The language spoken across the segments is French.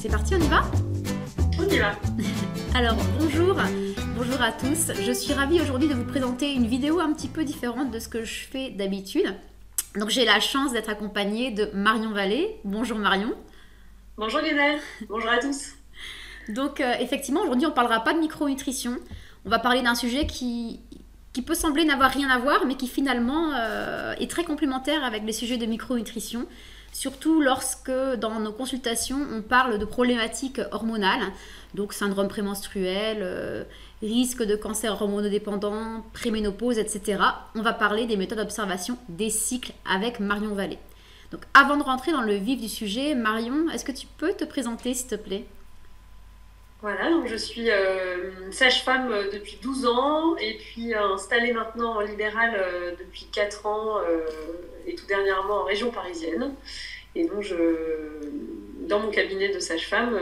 C'est parti, on y va? On y va. Alors bonjour à tous. Je suis ravie aujourd'hui de vous présenter une vidéo un petit peu différente de ce que je fais d'habitude. Donc j'ai la chance d'être accompagnée de Marion Vallée. Bonjour Marion. Bonjour Lionel. Bonjour à tous. Donc effectivement aujourd'hui on ne parlera pas de micronutrition. On va parler d'un sujet qui peut sembler n'avoir rien à voir mais qui finalement est très complémentaire avec les sujets de micronutrition. Surtout lorsque dans nos consultations on parle de problématiques hormonales, donc syndrome prémenstruel, risque de cancer hormonodépendant, préménopause, etc. On va parler des méthodes d'observation des cycles avec Marion Vallée. Donc avant de rentrer dans le vif du sujet, Marion, est-ce que tu peux te présenter s'il te plaît? Voilà, donc je suis sage-femme depuis 12 ans et puis installée maintenant en libéral depuis 4 ans et tout dernièrement en région parisienne. Et donc dans mon cabinet de sage-femme,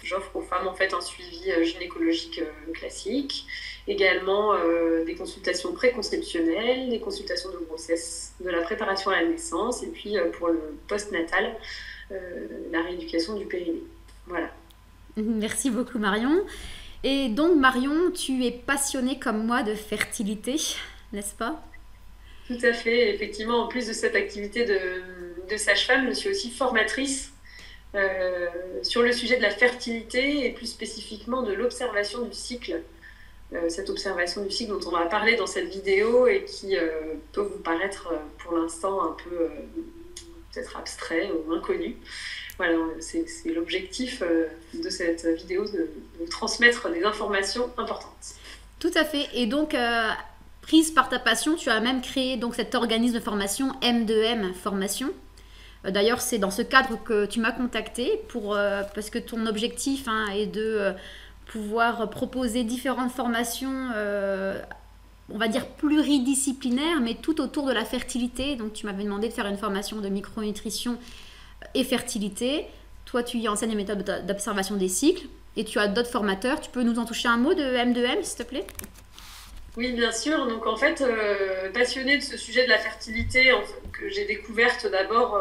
j'offre aux femmes en fait un suivi gynécologique classique, également des consultations préconceptionnelles, des consultations de grossesse, de la préparation à la naissance et puis pour le post-natal, la rééducation du périnée. Voilà. Merci beaucoup Marion. Et donc Marion, tu es passionnée comme moi de fertilité, n'est-ce pas? Tout à fait, effectivement, en plus de cette activité de sage-femme, je suis aussi formatrice sur le sujet de la fertilité et plus spécifiquement de l'observation du cycle. Cette observation du cycle dont on va parler dans cette vidéo et qui peut vous paraître pour l'instant un peu peut-être abstrait ou inconnu. Voilà, c'est l'objectif de cette vidéo de transmettre des informations importantes. Tout à fait. Et donc, prise par ta passion, tu as même créé donc, cet organisme de formation M2M Formation. D'ailleurs, c'est dans ce cadre que tu m'as contacté parce que ton objectif est de pouvoir proposer différentes formations, on va dire pluridisciplinaires, mais tout autour de la fertilité. Donc, tu m'avais demandé de faire une formation de micronutrition et fertilité. Toi, tu y enseignes les méthodes d'observation des cycles et tu as d'autres formateurs. Tu peux nous en toucher un mot de M2M, s'il te plaît? Oui, bien sûr. Donc, en fait, passionnée de ce sujet de la fertilité, que j'ai découverte d'abord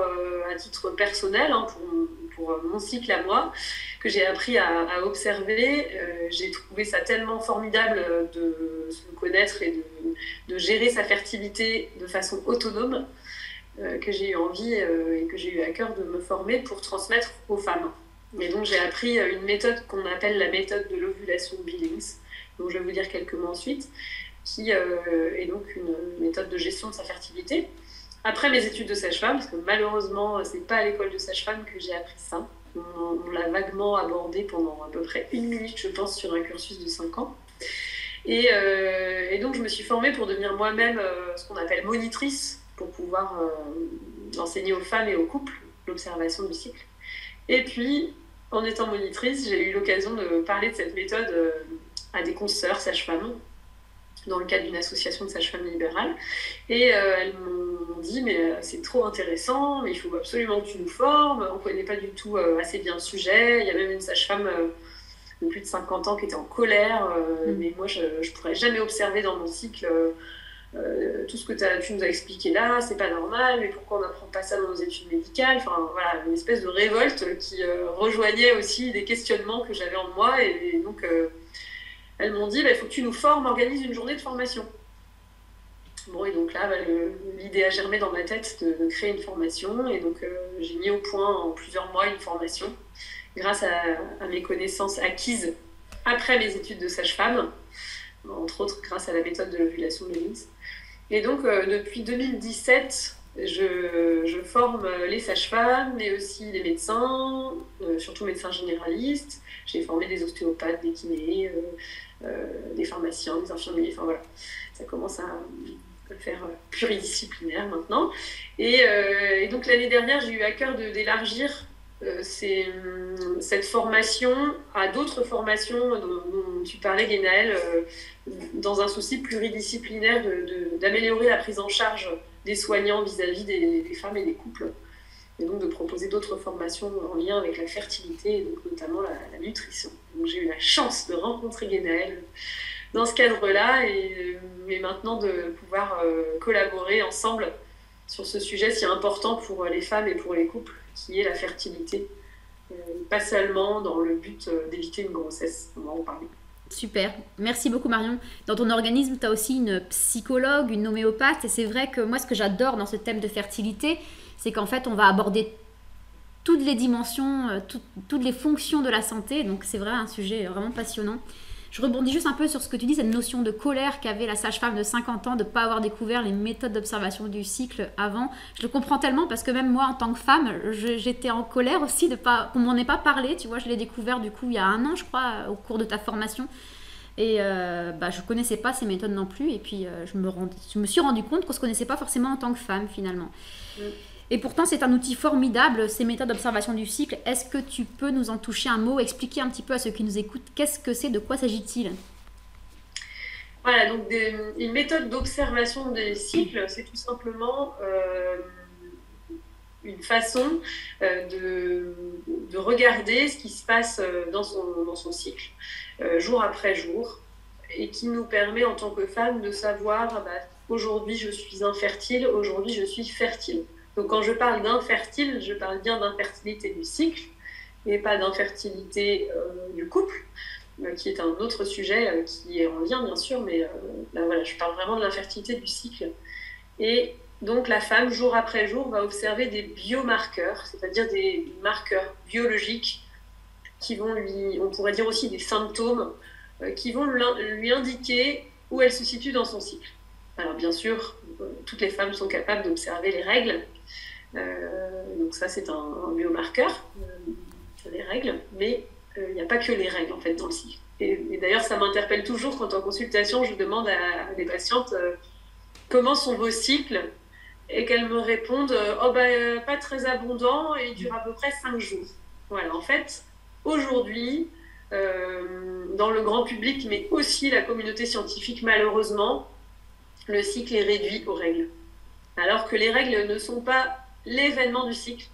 à titre personnel, pour mon cycle à moi, que j'ai appris à observer. J'ai trouvé ça tellement formidable de se connaître et de gérer sa fertilité de façon autonome, que j'ai eu envie et que j'ai eu à cœur de me former pour transmettre aux femmes. Et donc j'ai appris une méthode qu'on appelle la méthode de l'ovulation Billings, dont je vais vous dire quelques mots ensuite, qui est donc une méthode de gestion de sa fertilité. Après mes études de sage-femme, parce que malheureusement c'est pas à l'école de sage-femme que j'ai appris ça, on l'a vaguement abordé pendant à peu près 1 minute je pense sur un cursus de 5 ans. Et donc je me suis formée pour devenir moi-même ce qu'on appelle monitrice, pour pouvoir enseigner aux femmes et aux couples l'observation du cycle. Et puis, en étant monitrice, j'ai eu l'occasion de parler de cette méthode à des consoeurs sages-femmes, dans le cadre d'une association de sages-femmes libérales. Et elles m'ont dit, mais c'est trop intéressant, mais il faut absolument que tu nous formes, on ne connaît pas du tout assez bien le sujet. Il y a même une sage-femme de plus de 50 ans qui était en colère, mais moi, je ne pourrais jamais observer dans mon cycle tout ce que tu nous as expliqué là, c'est pas normal, mais pourquoi on n'apprend pas ça dans nos études médicales? Enfin voilà, une espèce de révolte qui rejoignait aussi des questionnements que j'avais en moi, et donc elles m'ont dit, il faut que tu nous formes, organise une journée de formation. Bon, et donc là, l'idée a germé dans ma tête de créer une formation, et donc j'ai mis au point en plusieurs mois une formation, grâce à mes connaissances acquises après mes études de sage-femme, entre autres grâce à la méthode de l'ovulation de Billings. Et donc, depuis 2017, je forme les sages-femmes, mais aussi les médecins, surtout médecins généralistes. J'ai formé des ostéopathes, des kinés, des pharmaciens, des infirmiers. Enfin voilà, ça commence à faire pluridisciplinaire maintenant. Et donc, l'année dernière, j'ai eu à cœur d'élargir cette formation à d'autres formations dont tu parlais, Guénaëlle, dans un souci pluridisciplinaire d'améliorer la prise en charge des soignants vis-à-vis des femmes et des couples, et donc de proposer d'autres formations en lien avec la fertilité, et donc notamment la nutrition. Donc j'ai eu la chance de rencontrer Guénaëlle dans ce cadre-là, et maintenant de pouvoir collaborer ensemble sur ce sujet si important pour les femmes et pour les couples, qui est la fertilité pas seulement dans le but d'éviter une grossesse. On va en parler. Super, merci beaucoup Marion. Dans ton organisme, tu as aussi une psychologue, une homéopathe, et c'est vrai que moi, ce que j'adore dans ce thème de fertilité, c'est qu'en fait, on va aborder toutes les dimensions, toutes les fonctions de la santé, donc c'est vraiment un sujet vraiment passionnant. Je rebondis juste un peu sur ce que tu dis, cette notion de colère qu'avait la sage-femme de 50 ans de ne pas avoir découvert les méthodes d'observation du cycle avant. Je le comprends tellement parce que même moi, en tant que femme, j'étais en colère aussi de pas qu'on m'en ait pas parlé. Tu vois, je l'ai découvert du coup il y a 1 an, je crois, au cours de ta formation. Et je connaissais pas ces méthodes non plus. Et puis je me suis rendu compte qu'on se connaissait pas forcément en tant que femme finalement. Mm. Et pourtant, c'est un outil formidable, ces méthodes d'observation du cycle. Est-ce que tu peux nous en toucher un mot, expliquer un petit peu à ceux qui nous écoutent, qu'est-ce que c'est, de quoi s'agit-il? Voilà, donc une méthode d'observation des cycles, c'est tout simplement une façon de regarder ce qui se passe dans son cycle, jour après jour, et qui nous permet en tant que femme de savoir, aujourd'hui je suis infertile, aujourd'hui je suis fertile. Donc quand je parle d'infertile, je parle bien d'infertilité du cycle et pas d'infertilité du couple, qui est un autre sujet qui est en lien bien sûr, mais là voilà, je parle vraiment de l'infertilité du cycle. Et donc la femme, jour après jour, va observer des biomarqueurs, c'est-à-dire des marqueurs biologiques qui vont on pourrait dire aussi des symptômes, qui vont lui indiquer où elle se situe dans son cycle. Alors bien sûr, toutes les femmes sont capables d'observer les règles, donc ça c'est un biomarqueur, les règles, mais il n'y a pas que les règles en fait dans le cycle. Et d'ailleurs ça m'interpelle toujours quand en consultation je demande à des patientes comment sont vos cycles, et qu'elles me répondent pas très abondant et dure à peu près 5 jours. Voilà, en fait, aujourd'hui, dans le grand public, mais aussi la communauté scientifique, malheureusement, le cycle est réduit aux règles. Alors que les règles ne sont pas l'événement du cycle,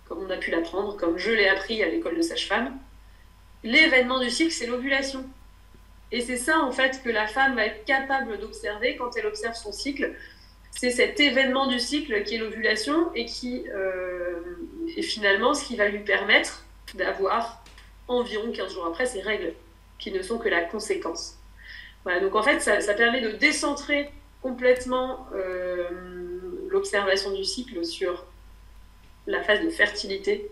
comme on a pu l'apprendre, comme je l'ai appris à l'école de sage-femme. L'événement du cycle, c'est l'ovulation. Et c'est ça, en fait, que la femme va être capable d'observer quand elle observe son cycle. C'est cet événement du cycle qui est l'ovulation et qui est finalement ce qui va lui permettre d'avoir environ 15 jours après ses règles, qui ne sont que la conséquence. Voilà, donc en fait, ça permet de décentrer complètement l'observation du cycle sur la phase de fertilité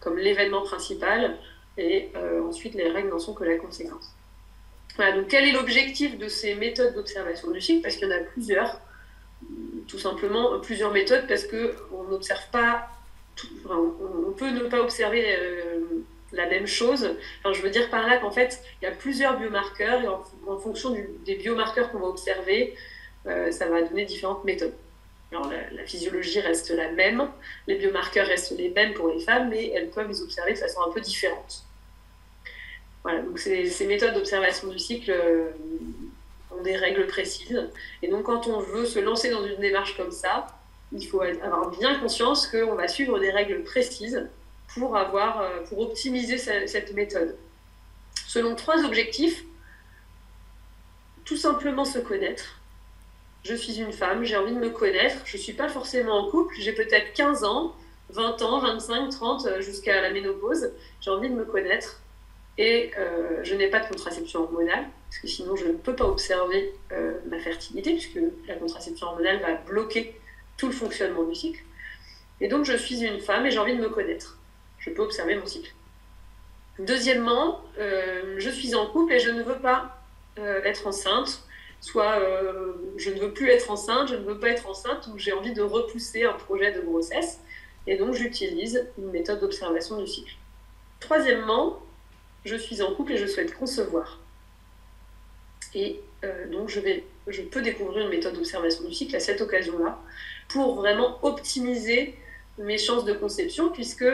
comme l'événement principal, et ensuite les règles n'en sont que la conséquence. Voilà, donc quel est l'objectif de ces méthodes d'observation du cycle? Parce qu'il y en a plusieurs, tout simplement plusieurs méthodes, parce qu'on n'observe pas, on peut ne pas observer la même chose. Enfin, je veux dire par là qu'en fait, il y a plusieurs biomarqueurs, et en fonction des biomarqueurs qu'on va observer, ça va donner différentes méthodes. Alors la physiologie reste la même, les biomarqueurs restent les mêmes pour les femmes, mais elles peuvent les observer de façon un peu différente. Voilà, donc ces méthodes d'observation du cycle ont des règles précises. Et donc quand on veut se lancer dans une démarche comme ça, il faut avoir bien conscience qu'on va suivre des règles précises pour optimiser cette méthode. Selon 3 objectifs: tout simplement se connaître. Je suis une femme, j'ai envie de me connaître, je ne suis pas forcément en couple, j'ai peut-être 15 ans, 20 ans, 25, 30, jusqu'à la ménopause, j'ai envie de me connaître. Et je n'ai pas de contraception hormonale, parce que sinon je ne peux pas observer ma fertilité, puisque la contraception hormonale va bloquer tout le fonctionnement du cycle. Et donc je suis une femme et j'ai envie de me connaître. Je peux observer mon cycle. Deuxièmement, je suis en couple et je ne veux pas être enceinte, soit je ne veux plus être enceinte, je ne veux pas être enceinte, ou j'ai envie de repousser un projet de grossesse, et donc j'utilise une méthode d'observation du cycle. Troisièmement, je suis en couple et je souhaite concevoir. Et donc je peux découvrir une méthode d'observation du cycle à cette occasion-là pour vraiment optimiser mes chances de conception, puisque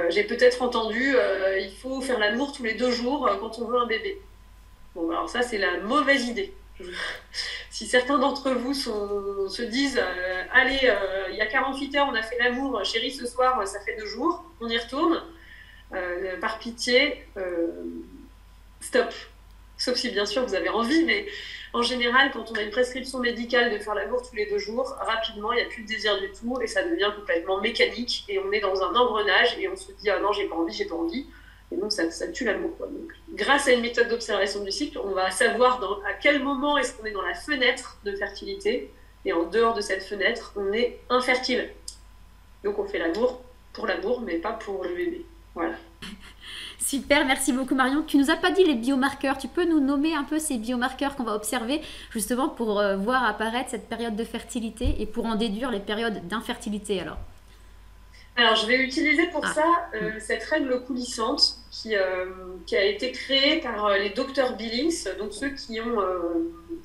j'ai peut-être entendu il faut faire l'amour tous les 2 jours quand on veut un bébé. Bon, alors ça, c'est la mauvaise idée. Si certains d'entre vous se disent allez, il y a 48 heures, on a fait l'amour, chérie, ce soir, ça fait 2 jours, on y retourne. Par pitié, stop. Sauf si bien sûr vous avez envie, mais En général, quand on a une prescription médicale de faire l'amour tous les 2 jours, rapidement, il n'y a plus de désir du tout et ça devient complètement mécanique et on est dans un engrenage et on se dit « Ah non, j'ai pas envie, j'ai pas envie ». Et donc, ça tue l'amour. Donc, grâce à une méthode d'observation du cycle, on va savoir à quel moment est-ce qu'on est dans la fenêtre de fertilité et en dehors de cette fenêtre, on est infertile. Donc, on fait l'amour pour l'amour, mais pas pour le bébé. Voilà. Super, merci beaucoup Marion. Tu nous as pas dit les biomarqueurs. Tu peux nous nommer un peu ces biomarqueurs qu'on va observer justement pour voir apparaître cette période de fertilité et pour en déduire les périodes d'infertilité alors? Alors, je vais utiliser pour ça cette règle coulissante qui a été créée par les docteurs Billings, donc ceux qui ont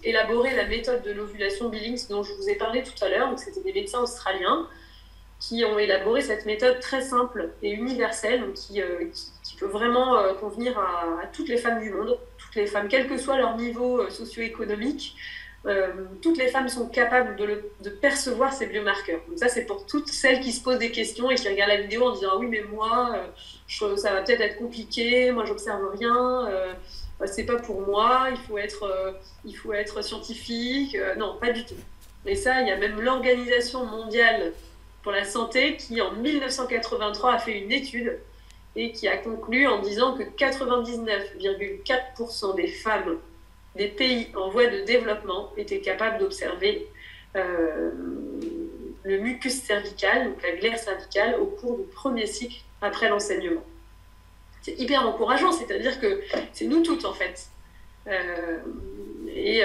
élaboré la méthode de l'ovulation Billings dont je vous ai parlé tout à l'heure. Donc, c'était des médecins australiens qui ont élaboré cette méthode très simple et universelle, donc qui peut vraiment convenir à toutes les femmes du monde, toutes les femmes, quel que soit leur niveau socio-économique. Toutes les femmes sont capables de percevoir ces biomarqueurs. Donc ça, c'est pour toutes celles qui se posent des questions et qui regardent la vidéo en disant « Ah oui, mais moi, ça va peut-être être compliqué, moi, j'observe rien, c'est pas pour moi, il faut être scientifique. » Non, pas du tout. Et ça, il y a même l'Organisation mondiale pour la santé qui, en 1983, a fait une étude et qui a conclu en disant que 99,4% des femmes des pays en voie de développement étaient capables d'observer le mucus cervical, donc la glaire cervicale, au cours du premier cycle après l'enseignement. C'est hyper encourageant, c'est-à-dire que c'est nous toutes en fait. Et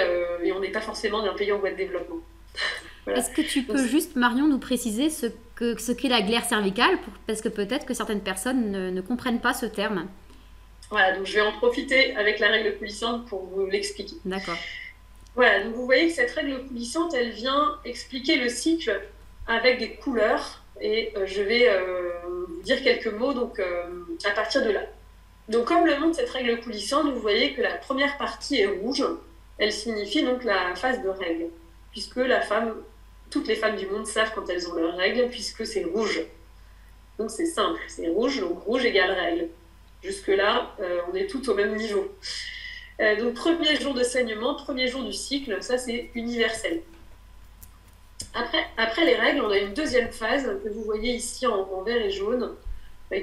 on n'est pas forcément d'un pays en voie de développement. Voilà. Est-ce que tu peux juste, Marion, nous préciser ce qu'est la glaire cervicale, parce que peut-être que certaines personnes ne comprennent pas ce terme. Voilà, donc je vais en profiter avec la règle coulissante pour vous l'expliquer. D'accord. Voilà, donc vous voyez que cette règle coulissante, elle vient expliquer le cycle avec des couleurs et je vais vous dire quelques mots donc, à partir de là. Donc comme le montre cette règle coulissante, vous voyez que la première partie est rouge, elle signifie donc la phase de règle, puisque toutes les femmes du monde savent quand elles ont leurs règles, puisque c'est rouge. Donc c'est simple, c'est rouge, donc rouge égale règle. Jusque-là, on est toutes au même niveau. Donc, premier jour de saignement, premier jour du cycle, ça c'est universel. Après les règles, on a une deuxième phase que vous voyez ici en vert et jaune,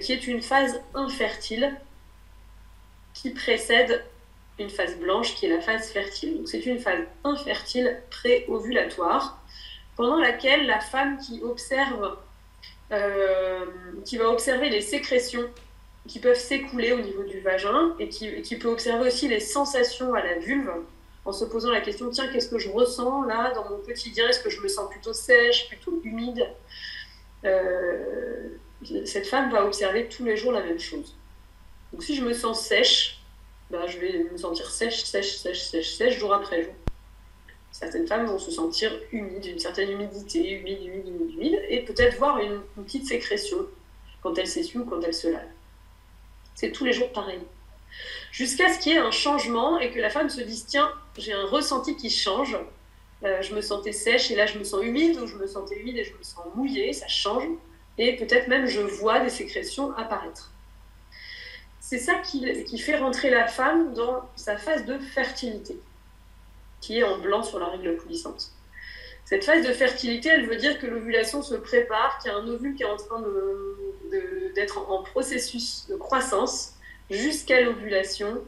qui est une phase infertile qui précède une phase blanche qui est la phase fertile. Donc, c'est une phase infertile pré-ovulatoire pendant laquelle la femme qui va observer les sécrétions qui peuvent s'écouler au niveau du vagin et qui peut observer aussi les sensations à la vulve en se posant la question, tiens, qu'est-ce que je ressens là dans mon quotidien? Est-ce que je me sens plutôt sèche, plutôt humide? Cette femme va observer tous les jours la même chose. Donc si je me sens sèche, je vais me sentir sèche jour après jour. Certaines femmes vont se sentir humides, une certaine humidité, humide, et peut-être voir une petite sécrétion quand elle s'essuie ou quand elle se lave. C'est tous les jours pareil. Jusqu'à ce qu'il y ait un changement et que la femme se dise, tiens, j'ai un ressenti qui change. Je me sentais sèche et là je me sens humide, ou je me sentais humide et je me sens mouillée, ça change. Et peut-être même je vois des sécrétions apparaître. C'est ça qui fait rentrer la femme dans sa phase de fertilité, qui est en blanc sur la règle coulissante. Cette phase de fertilité, elle veut dire que l'ovulation se prépare, qu'il y a un ovule qui est en train d'être en processus de croissance jusqu'à l'ovulation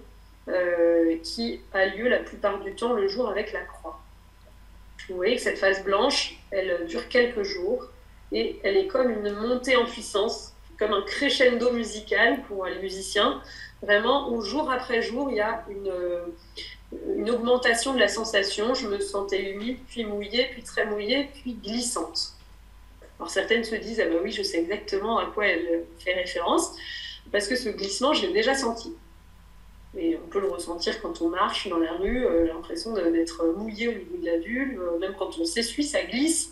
qui a lieu la plupart du temps le jour avec la croix. Vous voyez que cette phase blanche, elle dure quelques jours et elle est comme une montée en puissance, comme un crescendo musical pour les musiciens, vraiment où jour après jour, il y a une augmentation de la sensation. Je me sentais humide, puis mouillée, puis très mouillée, puis glissante. Alors certaines se disent, ah ben oui, je sais exactement à quoi elle fait référence, parce que ce glissement, je l'ai déjà senti. Et on peut le ressentir quand on marche dans la rue, l'impression d'être mouillé au niveau de la vulve, même quand on s'essuie, ça glisse,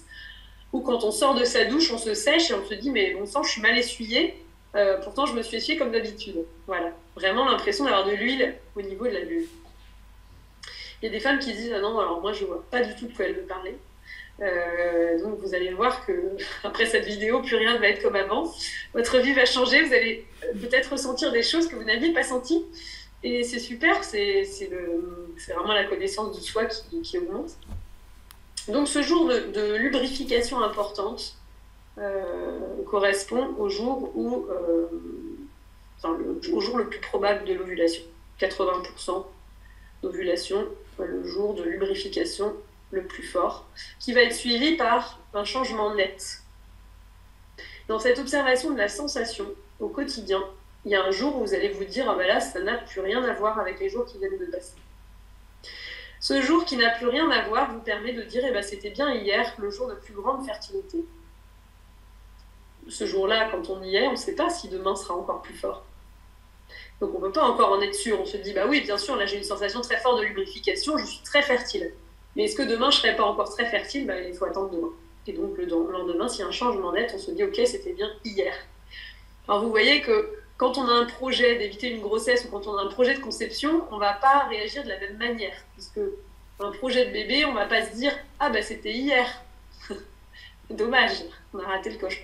ou quand on sort de sa douche, on se sèche et on se dit, mais bon sang, je suis mal essuyée, pourtant je me suis essuyée comme d'habitude. Voilà, vraiment l'impression d'avoir de l'huile au niveau de la vulve. Il y a des femmes qui disent, ah non, alors moi je vois pas du tout de quoi elle veut parler. Donc vous allez voir que après cette vidéo, plus rien ne va être comme avant. Votre vie va changer, vous allez peut-être ressentir des choses que vous n'aviez pas senties. Et c'est super, c'est vraiment la connaissance de soi qui augmente. Donc ce jour de lubrification importante correspond au jour où, au jour le plus probable de l'ovulation. 80% d'ovulation, le jour de lubrification le plus fort, qui va être suivi par un changement net. Dans cette observation de la sensation au quotidien, il y a un jour où vous allez vous dire « Ah ben là, ça n'a plus rien à voir avec les jours qui viennent de passer ». Ce jour qui n'a plus rien à voir vous permet de dire « Eh ben c'était bien hier, le jour de plus grande fertilité ». Ce jour-là, quand on y est, on ne sait pas si demain sera encore plus fort. Donc on ne peut pas encore en être sûr. On se dit « Bah oui, bien sûr, là j'ai une sensation très forte de lubrification, je suis très fertile. Mais est-ce que demain je ne serai pas encore très fertile ? Ben, il faut attendre demain. » Et donc le lendemain, s'il y a un changement net, on se dit « Ok, c'était bien hier. » Alors vous voyez que quand on a un projet d'éviter une grossesse ou quand on a un projet de conception, on ne va pas réagir de la même manière. Puisque un projet de bébé, on ne va pas se dire « Ah ben c'était hier. » Dommage, on a raté le coche.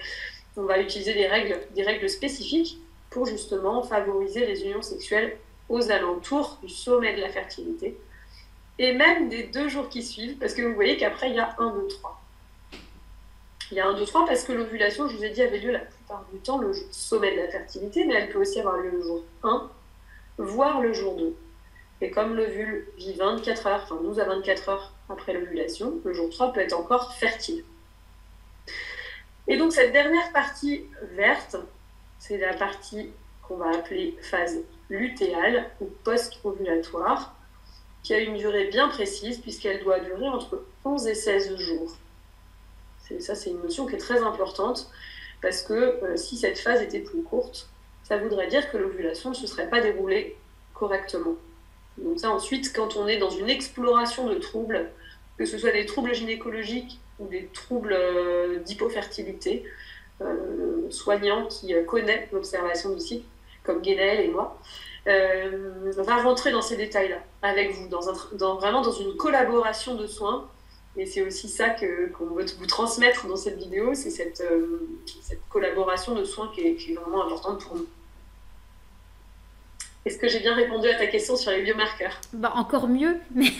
On va utiliser des règles spécifiques pour justement favoriser les unions sexuelles aux alentours du sommet de la fertilité. Et même des 2 jours qui suivent, parce que vous voyez qu'après, il y a 1, 2, 3. Il y a 1, 2, 3 parce que l'ovulation, je vous ai dit, avait lieu la plupart du temps le sommet de la fertilité, mais elle peut aussi avoir lieu le jour 1, voire le jour 2. Et comme l'ovule vit 24 heures, enfin 12 à 24 heures après l'ovulation, le jour 3 peut être encore fertile. Et donc cette dernière partie verte, c'est la partie qu'on va appeler phase lutéale ou post-ovulatoire, qui a une durée bien précise puisqu'elle doit durer entre 11 et 16 jours. Ça, c'est une notion qui est très importante parce que si cette phase était plus courte, ça voudrait dire que l'ovulation ne se serait pas déroulée correctement. Donc ça, ensuite, quand on est dans une exploration de troubles, que ce soit des troubles gynécologiques ou des troubles d'hypofertilité, soignant qui connaît l'observation du cycle, comme Guénaëlle et moi, va rentrer dans ces détails-là avec vous, vraiment dans une collaboration de soins. Et c'est aussi ça qu'on veut vous transmettre dans cette vidéo, c'est cette collaboration de soins qui est vraiment importante pour nous. Est-ce que j'ai bien répondu à ta question sur les biomarqueurs ? Bah, encore mieux, mais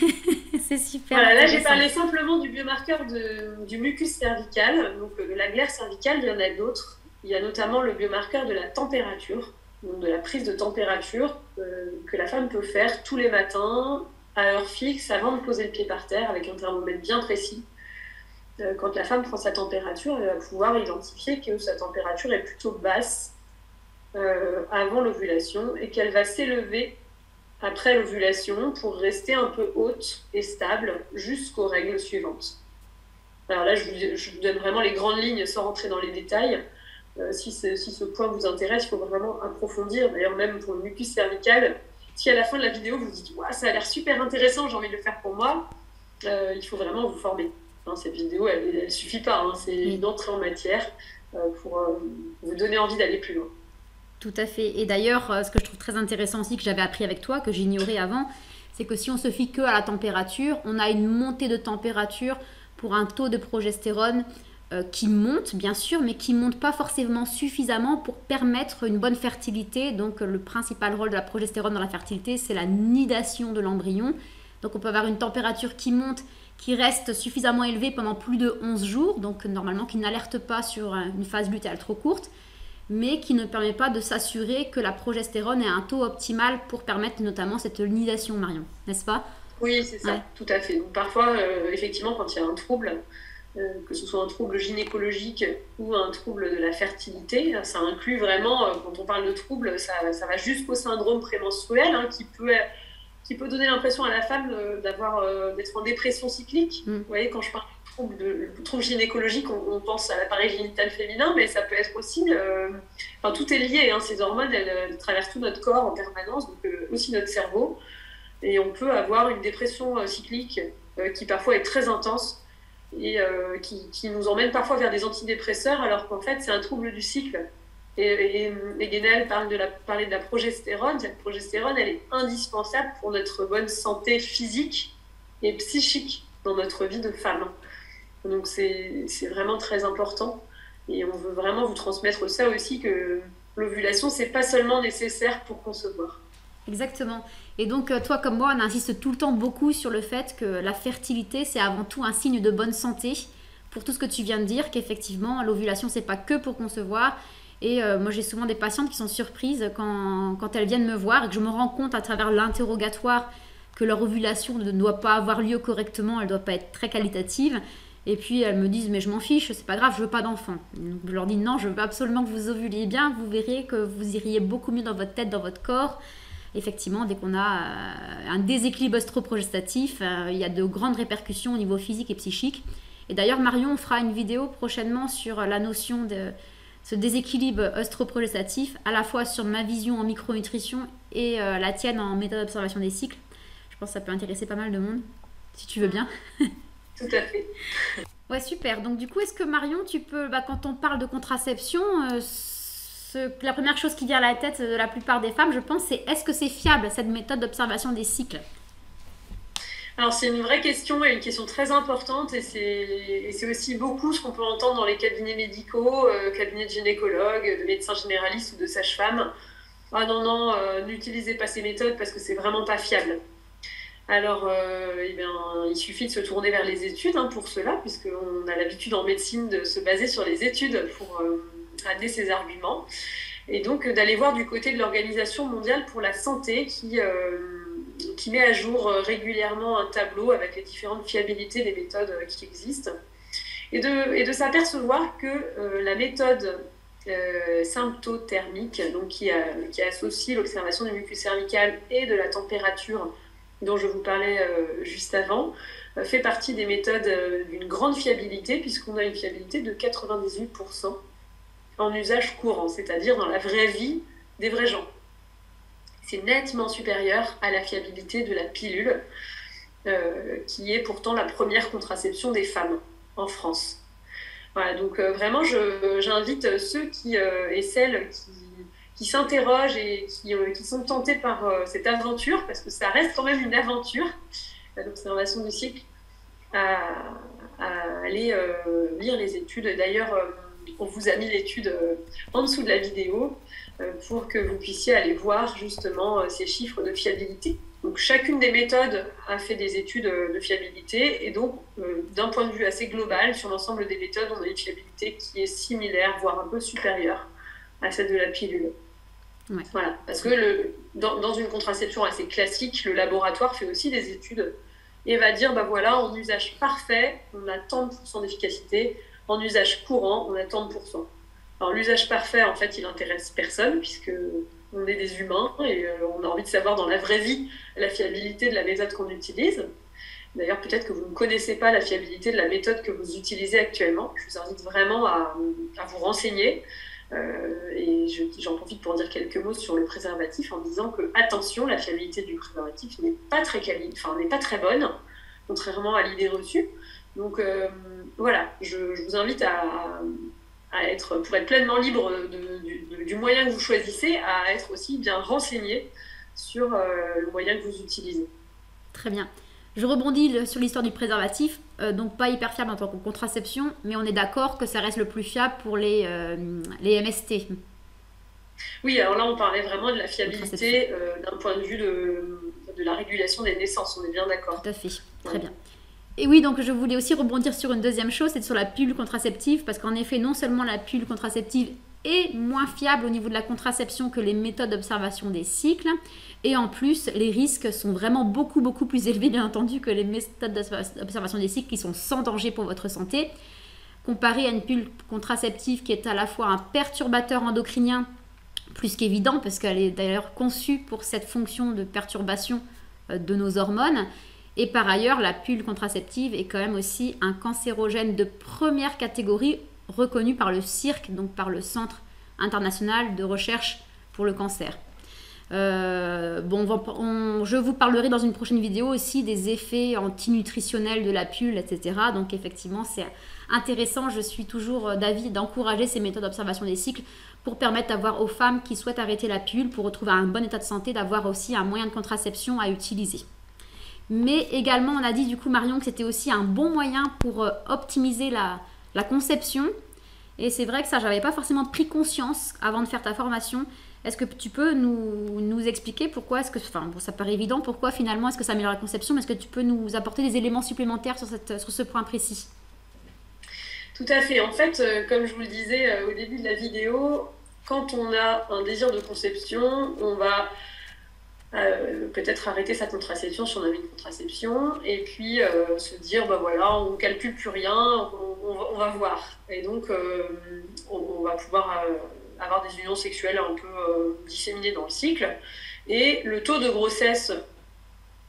c'est super. Voilà, là j'ai parlé simplement du biomarqueur du mucus cervical, donc de la glaire cervicale, il y en a d'autres. Il y a notamment le biomarqueur de la température, donc de la prise de température que la femme peut faire tous les matins, à heure fixe, avant de poser le pied par terre, avec un thermomètre bien précis. Quand la femme prend sa température, elle va pouvoir identifier que sa température est plutôt basse avant l'ovulation et qu'elle va s'élever après l'ovulation pour rester un peu haute et stable jusqu'aux règles suivantes. Alors là, je vous donne vraiment les grandes lignes sans rentrer dans les détails. Si ce point vous intéresse, il faut vraiment approfondir. D'ailleurs, même pour le mucus cervical, si à la fin de la vidéo, vous vous dites « ça a l'air super intéressant, j'ai envie de le faire pour moi », il faut vraiment vous former. Cette vidéo, elle ne suffit pas. C'est une entrée en matière pour vous donner envie d'aller plus loin. Tout à fait. Et d'ailleurs, ce que je trouve très intéressant aussi, que j'avais appris avec toi, que j'ignorais avant, c'est que si on se fie que à la température, on a une montée de température pour un taux de progestérone qui monte, bien sûr, mais qui ne monte pas forcément suffisamment pour permettre une bonne fertilité. Donc, le principal rôle de la progestérone dans la fertilité, c'est la nidation de l'embryon. Donc, on peut avoir une température qui monte, qui reste suffisamment élevée pendant plus de 11 jours, donc normalement qui n'alerte pas sur une phase lutéale trop courte, mais qui ne permet pas de s'assurer que la progestérone ait un taux optimal pour permettre notamment cette nidation, Marion, n'est-ce pas ? Oui, c'est ça, tout à fait. Donc, parfois, effectivement, quand il y a un trouble, que ce soit un trouble gynécologique ou un trouble de la fertilité, ça inclut vraiment, quand on parle de trouble, ça va jusqu'au syndrome prémenstruel, qui peut donner l'impression à la femme d'être en dépression cyclique. Vous voyez, quand je parle de trouble gynécologique, on pense à l'appareil génital féminin, mais ça peut être aussi... tout est lié, ces hormones, elles traversent tout notre corps en permanence, donc aussi notre cerveau. Et on peut avoir une dépression cyclique qui parfois est très intense et qui nous emmène parfois vers des antidépresseurs, alors qu'en fait, c'est un trouble du cycle. Et Guénaëlle parlait de la progestérone. Cette progestérone, elle est indispensable pour notre bonne santé physique et psychique dans notre vie de femme. Donc c'est vraiment très important. Et on veut vraiment vous transmettre ça aussi, que l'ovulation, c'est pas seulement nécessaire pour concevoir. Exactement. Et donc, toi comme moi, on insiste tout le temps beaucoup sur le fait que la fertilité, c'est avant tout un signe de bonne santé. Pour tout ce que tu viens de dire, qu'effectivement, l'ovulation, c'est pas que pour concevoir. Et moi, j'ai souvent des patientes qui sont surprises quand elles viennent me voir et que je me rends compte à travers l'interrogatoire que leur ovulation ne doit pas avoir lieu correctement, elle ne doit pas être très qualitative. Et puis elles me disent mais je m'en fiche, c'est pas grave, je veux pas d'enfant. Donc je leur dis non, je veux absolument que vous ovuliez bien, vous verrez que vous iriez beaucoup mieux dans votre tête, dans votre corps. Effectivement, dès qu'on a un déséquilibre œstroprogestatif, il y a de grandes répercussions au niveau physique et psychique. Et d'ailleurs, Marion, on fera une vidéo prochainement sur la notion de ce déséquilibre œstroprogestatif, à la fois sur ma vision en micronutrition et la tienne en méthode d'observation des cycles. Je pense que ça peut intéresser pas mal de monde, si tu veux bien. Tout à fait. Ouais, super. Donc du coup, est-ce que Marion, tu peux, quand on parle de contraception, la première chose qui vient à la tête de la plupart des femmes, je pense, c'est est-ce que c'est fiable, cette méthode d'observation des cycles? Alors c'est une vraie question et une question très importante et c'est aussi beaucoup ce qu'on peut entendre dans les cabinets médicaux, cabinets de gynécologues, de médecins généralistes ou de sages-femmes. Ah non, non, n'utilisez pas ces méthodes parce que c'est vraiment pas fiable. Alors, il suffit de se tourner vers les études pour cela, puisqu'on a l'habitude en médecine de se baser sur les études pour amener ces arguments. Et donc, d'aller voir du côté de l'Organisation mondiale pour la santé qui met à jour régulièrement un tableau avec les différentes fiabilités des méthodes qui existent. Et de s'apercevoir que la méthode symptothermique, donc qui associe l'observation du mucus cervical et de la température dont je vous parlais juste avant, fait partie des méthodes d'une grande fiabilité, puisqu'on a une fiabilité de 98% en usage courant, c'est-à-dire dans la vraie vie des vrais gens. C'est nettement supérieur à la fiabilité de la pilule, qui est pourtant la première contraception des femmes en France. Voilà, donc vraiment, j'invite ceux et celles qui s'interrogent et qui sont tentés par cette aventure, parce que ça reste quand même une aventure, l'observation du cycle, à aller lire les études. D'ailleurs, on vous a mis l'étude en dessous de la vidéo pour que vous puissiez aller voir justement ces chiffres de fiabilité. Donc chacune des méthodes a fait des études de fiabilité et donc d'un point de vue assez global, sur l'ensemble des méthodes, on a une fiabilité qui est similaire, voire un peu supérieure à celle de la pilule. Ouais. Voilà, parce que dans une contraception assez classique, le laboratoire fait aussi des études et va dire, voilà, en usage parfait, on a tant de pourcents d'efficacité, en usage courant, on a tant de pourcents. Alors l'usage parfait, en fait, il n'intéresse personne, puisque on est des humains et on a envie de savoir dans la vraie vie la fiabilité de la méthode qu'on utilise. D'ailleurs, peut-être que vous ne connaissez pas la fiabilité de la méthode que vous utilisez actuellement. Je vous invite vraiment à vous renseigner. Et j'en profite pour dire quelques mots sur le préservatif en disant que, attention, la fiabilité du préservatif n'est pas n'est pas très bonne, contrairement à l'idée reçue. Donc voilà, je vous invite pour être pleinement libre du moyen que vous choisissez, à être aussi bien renseigné sur le moyen que vous utilisez. Très bien. Je rebondis sur l'histoire du préservatif, donc pas hyper fiable en tant que contraception, mais on est d'accord que ça reste le plus fiable pour les MST. Oui, alors là on parlait vraiment de la fiabilité d'un point de vue de la régulation des naissances, on est bien d'accord. Tout à fait, très bien. Et oui, donc je voulais aussi rebondir sur une deuxième chose, c'est sur la pilule contraceptive, parce qu'en effet, non seulement la pilule contraceptive est moins fiable au niveau de la contraception que les méthodes d'observation des cycles, et en plus, les risques sont vraiment beaucoup plus élevés, bien entendu, que les méthodes d'observation des cycles qui sont sans danger pour votre santé. Comparé à une pilule contraceptive qui est à la fois un perturbateur endocrinien, plus qu'évident, parce qu'elle est d'ailleurs conçue pour cette fonction de perturbation de nos hormones. Et par ailleurs, la pilule contraceptive est quand même aussi un cancérogène de première catégorie reconnu par le CIRC, donc par le Centre international de recherche pour le cancer. Je vous parlerai dans une prochaine vidéo aussi des effets antinutritionnels de la pilule, etc. Donc effectivement, c'est intéressant. Je suis toujours d'avis d'encourager ces méthodes d'observation des cycles pour permettre d'avoir aux femmes qui souhaitent arrêter la pilule pour retrouver un bon état de santé, d'avoir aussi un moyen de contraception à utiliser. Mais également, on a dit du coup, Marion, que c'était aussi un bon moyen pour optimiser la conception. Et c'est vrai que ça, j'avais pas forcément pris conscience avant de faire ta formation. Est-ce que tu peux nous expliquer pourquoi est-ce que, enfin bon, ça paraît évident, pourquoi finalement est-ce que ça améliore la conception, mais est-ce que tu peux nous apporter des éléments supplémentaires sur ce point précis? Tout à fait. En fait, comme je vous le disais au début de la vidéo, quand on a un désir de conception, on va peut-être arrêter sa contraception si on avait une contraception, et puis se dire, bah voilà, on ne calcule plus rien, on va voir. Et donc, on va pouvoir avoir des unions sexuelles un peu disséminées dans le cycle. Et le taux de grossesse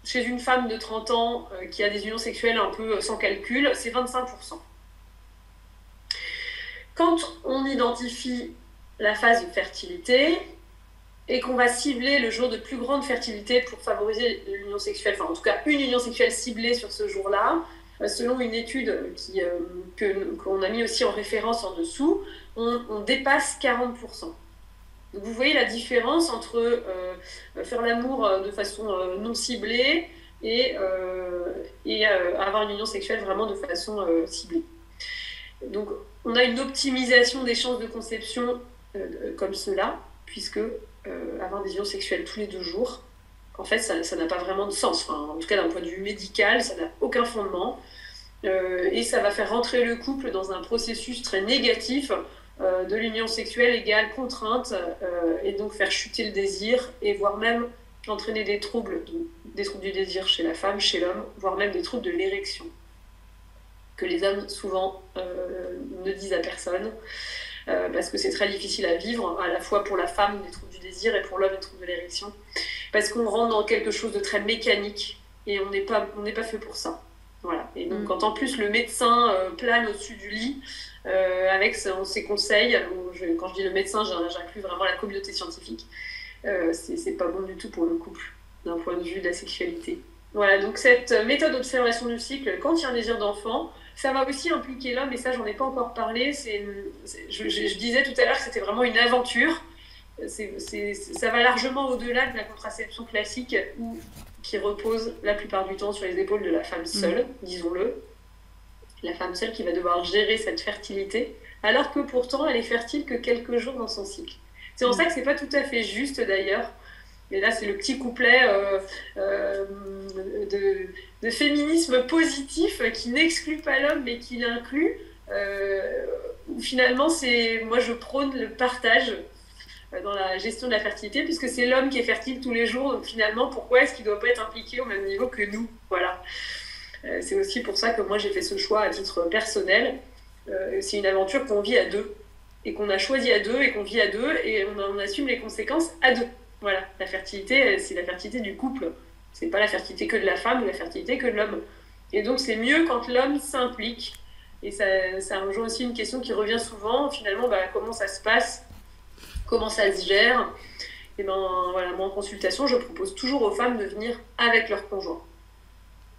chez une femme de 30 ans qui a des unions sexuelles un peu sans calcul, c'est 25%. Quand on identifie la phase de fertilité et qu'on va cibler le jour de plus grande fertilité pour favoriser l'union sexuelle, enfin en tout cas une union sexuelle ciblée sur ce jour-là, selon une étude qu'on a mis aussi en référence en dessous, on dépasse 40%. Donc vous voyez la différence entre faire l'amour de façon non ciblée et avoir une union sexuelle vraiment de façon ciblée. Donc on a une optimisation des chances de conception comme cela, puisque avoir des unions sexuelles tous les 2 jours, en fait ça n'a pas vraiment de sens. Enfin, en tout cas d'un point de vue médical, ça n'a aucun fondement. Et ça va faire rentrer le couple dans un processus très négatif de l'union sexuelle égale contrainte, et donc faire chuter le désir, et voire même entraîner des troubles du désir chez la femme, chez l'homme, voire même des troubles de l'érection, que les hommes souvent ne disent à personne, parce que c'est très difficile à vivre, à la fois pour la femme des troubles du désir et pour l'homme des troubles de l'érection, parce qu'on rentre dans quelque chose de très mécanique, et on n'est pas fait pour ça. Voilà. Et donc quand en plus le médecin plane au-dessus du lit avec ses conseils, quand je dis le médecin, j'inclus vraiment la communauté scientifique, c'est pas bon du tout pour le couple, d'un point de vue de la sexualité. Voilà, donc cette méthode d'observation du cycle, quand il y a un désir d'enfant, ça va aussi impliquer l'homme, et ça j'en ai pas encore parlé, je disais tout à l'heure que c'était vraiment une aventure, ça va largement au-delà de la contraception classique qui repose la plupart du temps sur les épaules de la femme seule, disons-le, la femme seule qui va devoir gérer cette fertilité, alors que pourtant elle est fertile que quelques jours dans son cycle. C'est pour ça que c'est pas tout à fait juste d'ailleurs. Et là, c'est le petit couplet de féminisme positif qui n'exclut pas l'homme, mais qui l'inclut. Où finalement, moi, je prône le partage dans la gestion de la fertilité, puisque c'est l'homme qui est fertile tous les jours. Donc finalement, pourquoi est-ce qu'il ne doit pas être impliqué au même niveau que nous? Voilà. C'est aussi pour ça que moi, j'ai fait ce choix à titre personnel. C'est une aventure qu'on vit à 2, et qu'on a choisi à 2, et qu'on vit à 2, et on assume les conséquences à 2. Voilà, la fertilité, c'est la fertilité du couple. C'est pas la fertilité que de la femme ou la fertilité que de l'homme. Et donc, c'est mieux quand l'homme s'implique. Et ça rejoint aussi une question qui revient souvent. Finalement, comment ça se passe? Comment ça se gère? Et voilà, moi, en consultation, je propose toujours aux femmes de venir avec leur conjoint.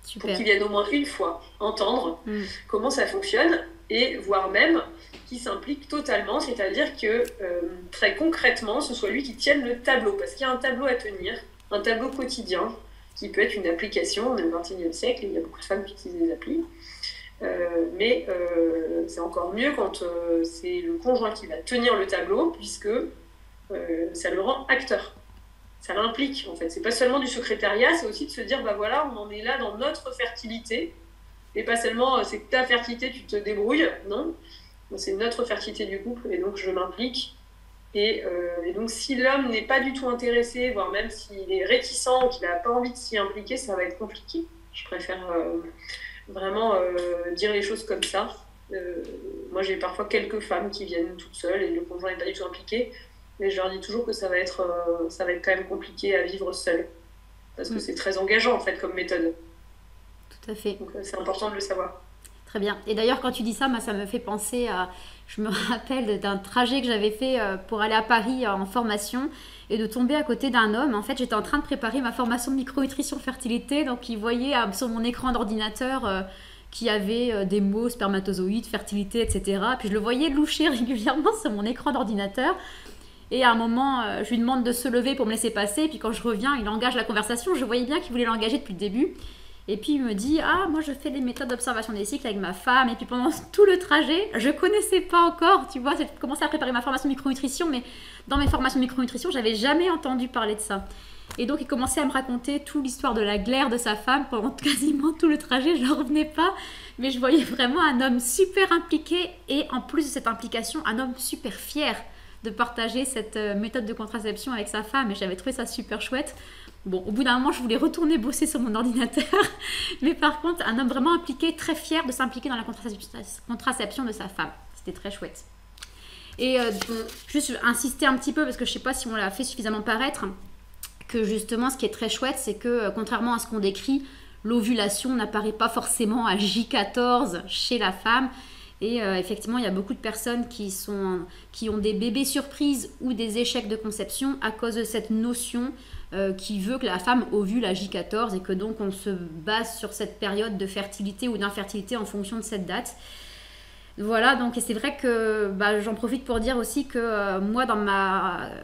Super. Pour qu'ils viennent au moins une fois entendre comment ça fonctionne, et voire même qui s'implique totalement, c'est-à-dire que très concrètement, ce soit lui qui tienne le tableau, parce qu'il y a un tableau à tenir, un tableau quotidien, qui peut être une application. On est au XXIe siècle, et il y a beaucoup de femmes qui utilisent des applis, mais c'est encore mieux quand c'est le conjoint qui va tenir le tableau, puisque ça le rend acteur. Ça l'implique, en fait. C'est pas seulement du secrétariat, c'est aussi de se dire, voilà, on en est là dans notre fertilité, et pas seulement c'est ta fertilité, tu te débrouilles, non. C'est notre fertilité du couple, et donc je m'implique. Et donc si l'homme n'est pas du tout intéressé, voire même s'il est réticent, qu'il n'a pas envie de s'y impliquer, ça va être compliqué. Je préfère vraiment dire les choses comme ça. Moi, j'ai parfois quelques femmes qui viennent toutes seules et le conjoint n'est pas du tout impliqué, mais je leur dis toujours que ça va être quand même compliqué à vivre seul, parce que c'est très engageant en fait comme méthode. Tout à fait. Donc c'est important de le savoir. Très bien. Et d'ailleurs, quand tu dis ça, ça me fait penser à... Je me rappelle d'un trajet que j'avais fait pour aller à Paris en formation, et de tomber à côté d'un homme. En fait, j'étais en train de préparer ma formation de micronutrition fertilité, donc il voyait sur mon écran d'ordinateur qu'il y avait des mots spermatozoïdes, fertilité, etc. Puis je le voyais loucher régulièrement sur mon écran d'ordinateur. Et à un moment, je lui demande de se lever pour me laisser passer. Et puis quand je reviens, il engage la conversation. Je voyais bien qu'il voulait l'engager depuis le début. Et puis il me dit, ah, moi je fais des méthodes d'observation des cycles avec ma femme. Et puis pendant tout le trajet, je connaissais pas encore, tu vois, j'ai commencé à préparer ma formation micronutrition, mais dans mes formations micronutrition, j'avais jamais entendu parler de ça. Et donc il commençait à me raconter toute l'histoire de la glaire de sa femme pendant quasiment tout le trajet, je n'en revenais pas. Mais je voyais vraiment un homme super impliqué et en plus de cette implication, un homme super fier de partager cette méthode de contraception avec sa femme et j'avais trouvé ça super chouette. Bon, au bout d'un moment, je voulais retourner bosser sur mon ordinateur, mais par contre, un homme vraiment impliqué, très fier de s'impliquer dans la contraception de sa femme. C'était très chouette. Et juste insister un petit peu, parce que je ne sais pas si on l'a fait suffisamment paraître, que justement, ce qui est très chouette, c'est que contrairement à ce qu'on décrit, l'ovulation n'apparaît pas forcément à J14 chez la femme. Et effectivement, il y a beaucoup de personnes qui ont des bébés surprises ou des échecs de conception à cause de cette notion qui veut que la femme ovule à J14 et que donc on se base sur cette période de fertilité ou d'infertilité en fonction de cette date. Voilà, donc et c'est vrai que j'en profite pour dire aussi que moi,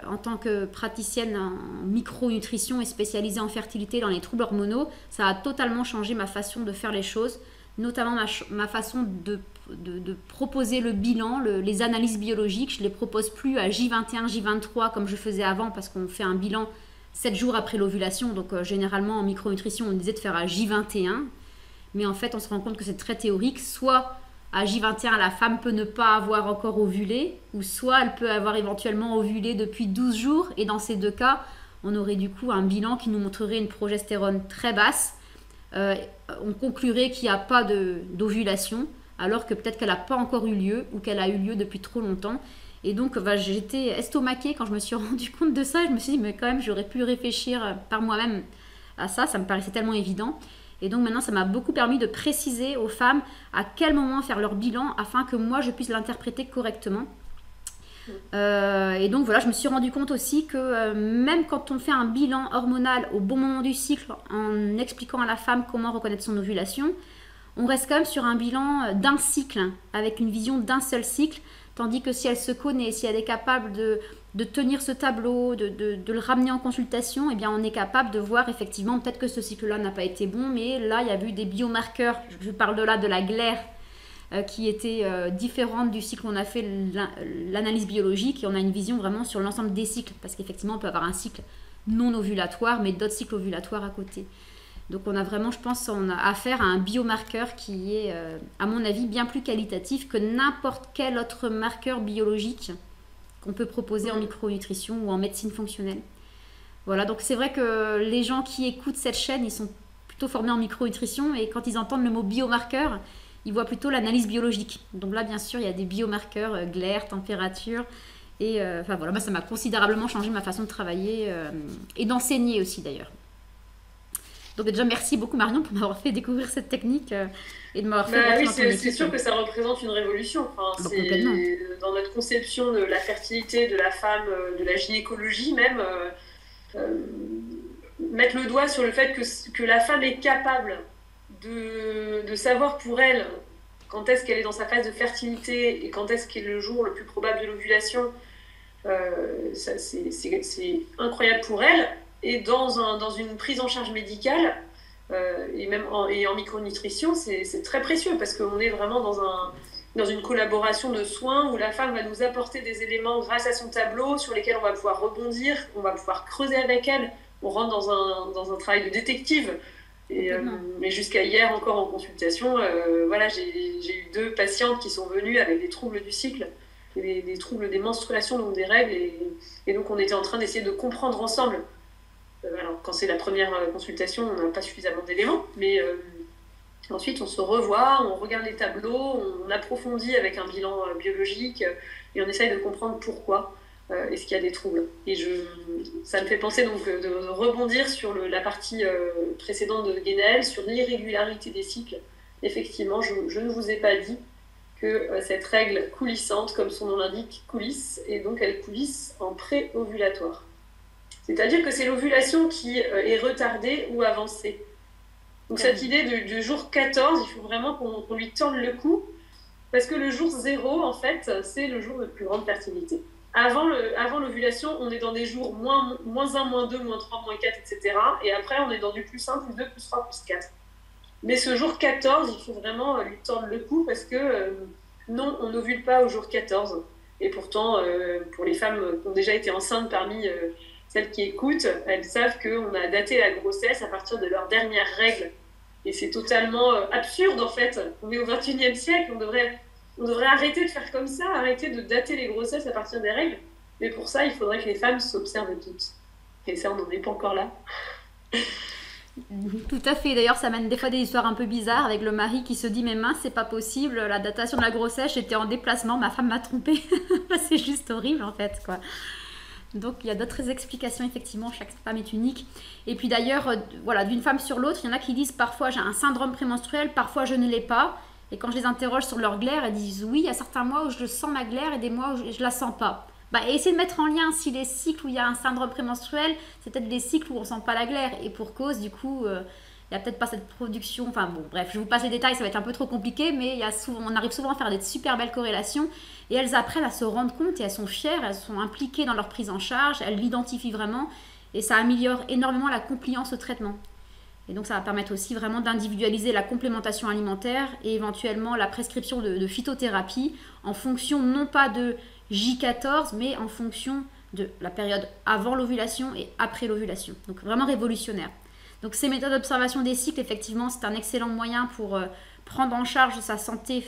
en tant que praticienne en micronutrition et spécialisée en fertilité dans les troubles hormonaux, ça a totalement changé ma façon de faire les choses, notamment ma façon de proposer le bilan, les analyses biologiques. Je ne les propose plus à J21, J23 comme je faisais avant parce qu'on fait un bilan 7 jours après l'ovulation. Donc généralement en micronutrition, on disait de faire à J21. Mais en fait, on se rend compte que c'est très théorique. Soit à J21, la femme peut ne pas avoir encore ovulé, ou soit elle peut avoir éventuellement ovulé depuis 12 jours. Et dans ces deux cas, on aurait du coup un bilan qui nous montrerait une progestérone très basse. On conclurait qu'il n'y a pas d'ovulation, alors que peut-être qu'elle n'a pas encore eu lieu, ou qu'elle a eu lieu depuis trop longtemps. Et donc, j'étais estomaquée quand je me suis rendu compte de ça. Je me suis dit, mais quand même, j'aurais pu réfléchir par moi-même à ça. Ça me paraissait tellement évident. Et donc maintenant, ça m'a beaucoup permis de préciser aux femmes à quel moment faire leur bilan afin que moi, je puisse l'interpréter correctement. Et donc voilà, je me suis rendu compte aussi que même quand on fait un bilan hormonal au bon moment du cycle, en expliquant à la femme comment reconnaître son ovulation, on reste quand même sur un bilan d'un cycle, avec une vision d'un seul cycle, tandis que si elle se connaît, si elle est capable de tenir ce tableau, de le ramener en consultation, eh bien on est capable de voir effectivement peut-être que ce cycle-là n'a pas été bon, mais là il y a eu des biomarqueurs, je parle de là de la glaire, qui était différente du cycle où on a fait l'analyse biologique et on a une vision vraiment sur l'ensemble des cycles, parce qu'effectivement on peut avoir un cycle non ovulatoire, mais d'autres cycles ovulatoires à côté. Donc on a vraiment, je pense, affaire à un biomarqueur qui est, à mon avis, bien plus qualitatif que n'importe quel autre marqueur biologique qu'on peut proposer en micronutrition ou en médecine fonctionnelle. Voilà, donc c'est vrai que les gens qui écoutent cette chaîne, ils sont plutôt formés en micronutrition et quand ils entendent le mot biomarqueur, ils voient plutôt l'analyse biologique. Donc là, bien sûr, il y a des biomarqueurs, glaire, température. Et enfin voilà, moi, ça m'a considérablement changé ma façon de travailler et d'enseigner aussi d'ailleurs. Donc déjà, merci beaucoup Marion pour m'avoir fait découvrir cette technique et de m'avoir fait rentrer dans ton équipe. C'est sûr que ça représente une révolution. Enfin, dans notre conception de la fertilité, de la femme, de la gynécologie même, mettre le doigt sur le fait que la femme est capable de savoir pour elle quand est-ce qu'elle est dans sa phase de fertilité et quand est-ce qu'est le jour le plus probable de l'ovulation, c'est incroyable pour elle. Et dans une prise en charge médicale, et même en micronutrition, c'est très précieux parce qu'on est vraiment dans une collaboration de soins où la femme va nous apporter des éléments grâce à son tableau sur lesquels on va pouvoir rebondir, on va pouvoir creuser avec elle, on rentre dans un travail de détective. Mais jusqu'à hier encore en consultation, voilà, j'ai eu 2 patientes qui sont venues avec des troubles du cycle, des troubles des menstruations, donc des règles, et donc on était en train d'essayer de comprendre ensemble. Alors, quand c'est la première consultation, on n'a pas suffisamment d'éléments, mais ensuite on se revoit, on regarde les tableaux, on approfondit avec un bilan biologique et on essaye de comprendre pourquoi est-ce qu'il y a des troubles. Et ça me fait penser donc de rebondir sur la partie précédente de Guénel, sur l'irrégularité des cycles. Effectivement, je ne vous ai pas dit que cette règle coulissante, comme son nom l'indique, coulisse, et donc elle coulisse en pré-ovulatoire. C'est-à-dire que c'est l'ovulation qui est retardée ou avancée. Donc cette idée du jour 14, il faut vraiment qu'on lui tende le cou, parce que le jour 0, en fait, c'est le jour de plus grande fertilité. Avant l'ovulation, on est dans des jours -1, -2, -3, -4, etc. Et après, on est dans du +1, +2, +3, +4. Mais ce jour 14, il faut vraiment lui tordre le cou parce que non, on n'ovule pas au jour 14. Et pourtant, pour les femmes qui ont déjà été enceintes parmi celles qui écoutent, elles savent qu'on a daté la grossesse à partir de leur dernière règle. Et c'est totalement absurde en fait. On est au XXIe siècle, on devrait arrêter de faire comme ça, arrêter de dater les grossesses à partir des règles. Mais pour ça, il faudrait que les femmes s'observent toutes. Et ça, on n'en est pas encore là. Tout à fait. D'ailleurs, ça mène des fois des histoires un peu bizarres avec le mari qui se dit mais mince, c'est pas possible. La datation de la grossesse, j'étais en déplacement, ma femme m'a trompé. C'est juste horrible en fait, quoi. Donc il y a d'autres explications, effectivement, chaque femme est unique. Et puis d'ailleurs, voilà, d'une femme sur l'autre, il y en a qui disent parfois j'ai un syndrome prémenstruel, parfois je ne l'ai pas. Et quand je les interroge sur leur glaire, elles disent oui, il y a certains mois où je sens ma glaire et des mois où je la sens pas. Bah, et essayer de mettre en lien si les cycles où il y a un syndrome prémenstruel, c'est peut-être des cycles où on sent pas la glaire. Et pour cause, du coup, il n'y a peut-être pas cette production. Enfin bon, bref, je vous passe les détails, ça va être un peu trop compliqué, mais il y a souvent, on arrive souvent à faire des super belles corrélations. Et elles apprennent à se rendre compte et elles sont fières, elles sont impliquées dans leur prise en charge, elles l'identifient vraiment. Et ça améliore énormément la compliance au traitement. Et donc ça va permettre aussi vraiment d'individualiser la complémentation alimentaire et éventuellement la prescription de phytothérapie en fonction non pas de J14 mais en fonction de la période avant l'ovulation et après l'ovulation. Donc vraiment révolutionnaire. Donc ces méthodes d'observation des cycles, effectivement, c'est un excellent moyen pour prendre en charge sa santé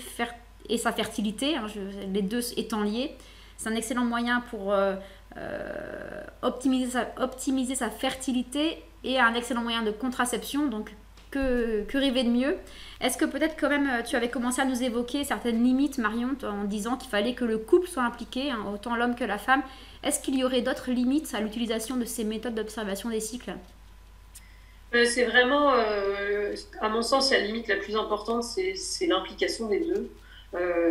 et sa fertilité, hein, les deux étant liés. C'est un excellent moyen pour optimiser sa fertilité et un excellent moyen de contraception. Donc, que rêver de mieux? Est-ce que peut-être quand même tu avais commencé à nous évoquer certaines limites, Marion, en disant qu'il fallait que le couple soit impliqué, hein, autant l'homme que la femme. Est-ce qu'il y aurait d'autres limites à l'utilisation de ces méthodes d'observation des cycles? C'est vraiment, à mon sens, la limite la plus importante, c'est l'implication des deux,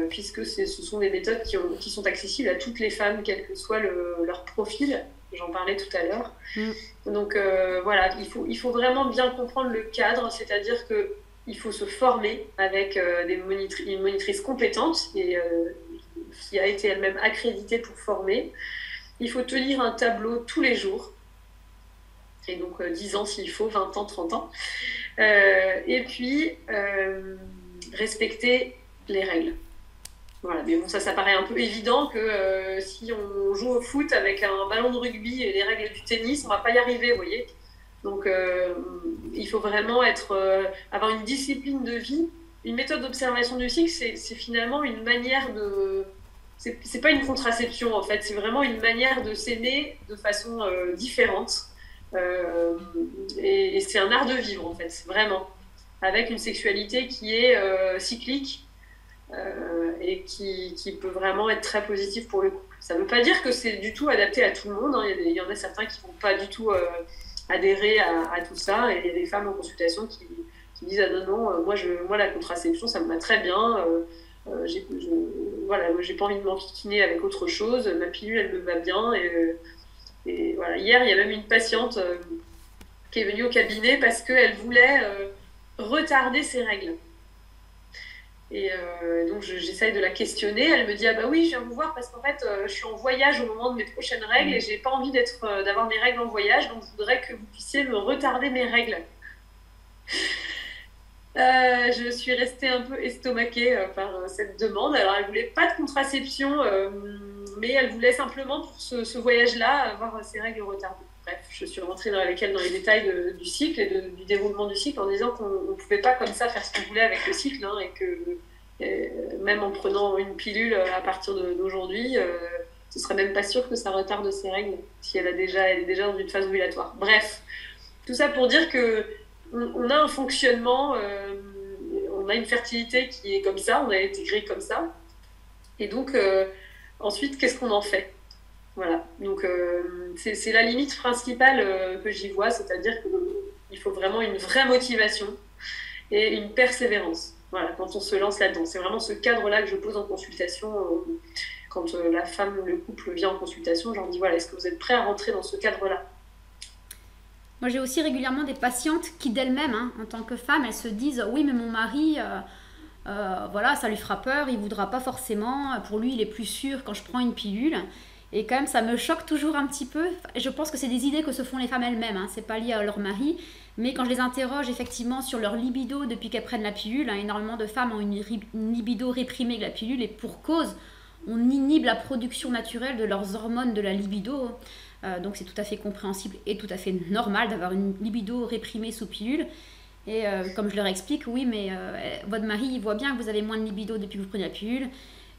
puisque ce sont des méthodes qui sont accessibles à toutes les femmes, quel que soit leur profil. J'en parlais tout à l'heure. Donc voilà, il faut vraiment bien comprendre le cadre, c'est-à-dire qu'il faut se former avec une monitrice compétente et qui a été elle-même accréditée pour former. Il faut tenir un tableau tous les jours. Et donc 10 ans s'il faut, 20 ans, 30 ans. Et puis, respecter les règles. Voilà. Mais bon, ça paraît un peu évident que si on joue au foot avec un ballon de rugby et les règles du tennis, on ne va pas y arriver, vous voyez. Donc, il faut vraiment avoir une discipline de vie. Une méthode d'observation du cycle, c'est finalement une manière de... C'est pas une contraception, en fait. C'est vraiment une manière de s'aimer de façon différente. Et c'est un art de vivre en fait, vraiment, avec une sexualité qui est cyclique et qui peut vraiment être très positive pour le couple. Ça ne veut pas dire que c'est du tout adapté à tout le monde, hein. Il y en a certains qui ne vont pas du tout adhérer à tout ça, et il y a des femmes en consultation qui disent ah non, moi la contraception ça me va très bien, voilà, j'ai pas envie de m'enquiquiner avec autre chose, ma pilule elle me va bien. Et voilà, hier, il y a même une patiente qui est venue au cabinet parce qu'elle voulait retarder ses règles. Et donc, j'essaye de la questionner. Elle me dit, ah bah oui, je viens vous voir parce qu'en fait, je suis en voyage au moment de mes prochaines règles et j'ai pas envie d'avoir mes règles en voyage, donc je voudrais que vous puissiez me retarder mes règles. Je suis restée un peu estomaquée par cette demande. Alors, elle voulait pas de contraception, mais elle voulait simplement pour ce voyage-là avoir ses règles retardées. Bref, je suis rentrée avec elle dans les détails du cycle et du déroulement du cycle en disant qu'on ne pouvait pas comme ça faire ce qu'on voulait avec le cycle, hein, et que même en prenant une pilule à partir d'aujourd'hui, ce serait même pas sûr que ça retarde ses règles si elle est déjà dans une phase ovulatoire. Bref, tout ça pour dire que on a un fonctionnement, on a une fertilité qui est comme ça, on a été créé comme ça, et donc ensuite, qu'est-ce qu'on en fait? Voilà, donc c'est la limite principale que j'y vois, c'est-à-dire qu'il faut vraiment une vraie motivation et une persévérance. Voilà, quand on se lance là-dedans. C'est vraiment ce cadre-là que je pose en consultation. Quand la femme, le couple vient en consultation, je leur dis, voilà, est-ce que vous êtes prêts à rentrer dans ce cadre-là? Moi, j'ai aussi régulièrement des patientes qui, d'elles-mêmes, hein, en tant que femmes, elles se disent « Oui, mais mon mari, voilà, ça lui fera peur, il ne voudra pas forcément. Pour lui, il est plus sûr quand je prends une pilule. » Et quand même, ça me choque toujours un petit peu. Je pense que c'est des idées que se font les femmes elles-mêmes, hein, c'est pas lié à leur mari. Mais quand je les interroge effectivement sur leur libido depuis qu'elles prennent la pilule, énormément de femmes ont une libido réprimée avec la pilule et pour cause, on inhibe la production naturelle de leurs hormones de la libido. Donc c'est tout à fait compréhensible et tout à fait normal d'avoir une libido réprimée sous pilule. Et comme je leur explique, oui, mais votre mari, il voit bien que vous avez moins de libido depuis que vous prenez la pilule.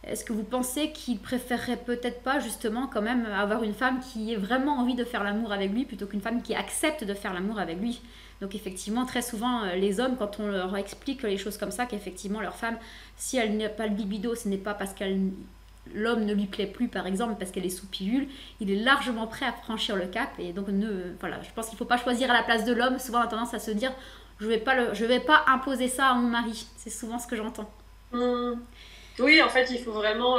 Est-ce que vous pensez qu'il préférerait peut-être pas justement quand même avoir une femme qui ait vraiment envie de faire l'amour avec lui plutôt qu'une femme qui accepte de faire l'amour avec lui? Donc effectivement, très souvent, les hommes, quand on leur explique les choses comme ça, qu'effectivement leur femme, si elle n'a pas de libido, ce n'est pas parce qu'elle l'homme ne lui plaît plus, par exemple, parce qu'elle est sous pilule, il est largement prêt à franchir le cap. Et donc, voilà, je pense qu'il ne faut pas choisir à la place de l'homme. Souvent, on a tendance à se dire, je vais pas imposer ça à mon mari. C'est souvent ce que j'entends. Oui, en fait, il faut vraiment...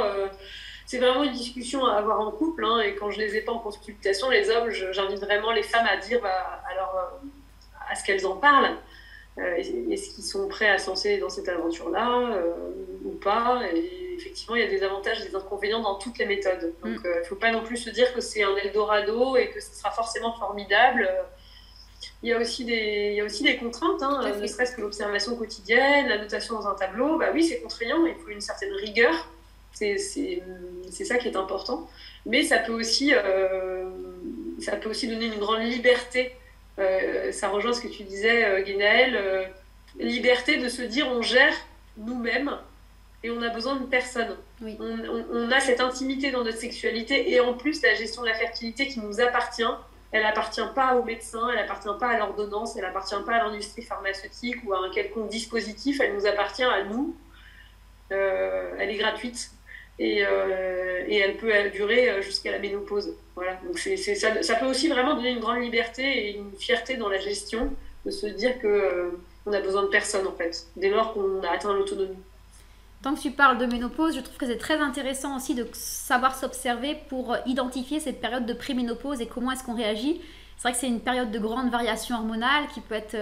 c'est vraiment une discussion à avoir en couple. Et quand je les ai pas en consultation, les hommes, j'invite vraiment les femmes à dire à ce qu'elles en parlent. Est-ce qu'ils sont prêts à se lancer dans cette aventure-là ou pas? Et effectivement, il y a des avantages et des inconvénients dans toutes les méthodes. Donc, il ne faut pas non plus se dire que c'est un Eldorado et que ce sera forcément formidable. Il y a aussi des contraintes, ne serait-ce que l'observation quotidienne, la notation dans un tableau. Bah oui, c'est contraignant, il faut une certaine rigueur. C'est ça qui est important. Mais ça peut aussi donner une grande liberté. Ça rejoint ce que tu disais, Guénaëlle, liberté de se dire on gère nous-mêmes et on a besoin de personne. Oui. On a cette intimité dans notre sexualité et en plus la gestion de la fertilité qui nous appartient. Elle n'appartient pas aux médecins, elle n'appartient pas à l'ordonnance, elle n'appartient pas à l'industrie pharmaceutique ou à un quelconque dispositif, elle nous appartient à nous. Elle est gratuite et elle peut durer jusqu'à la ménopause. Voilà. Donc ça peut aussi vraiment donner une grande liberté et une fierté dans la gestion de se dire qu'on a besoin de personne en fait, dès lors qu'on a atteint l'autonomie. Tant que tu parles de ménopause, je trouve que c'est très intéressant aussi de savoir s'observer pour identifier cette période de préménopause et comment est-ce qu'on réagit. C'est vrai que c'est une période de grande variation hormonale qui peut être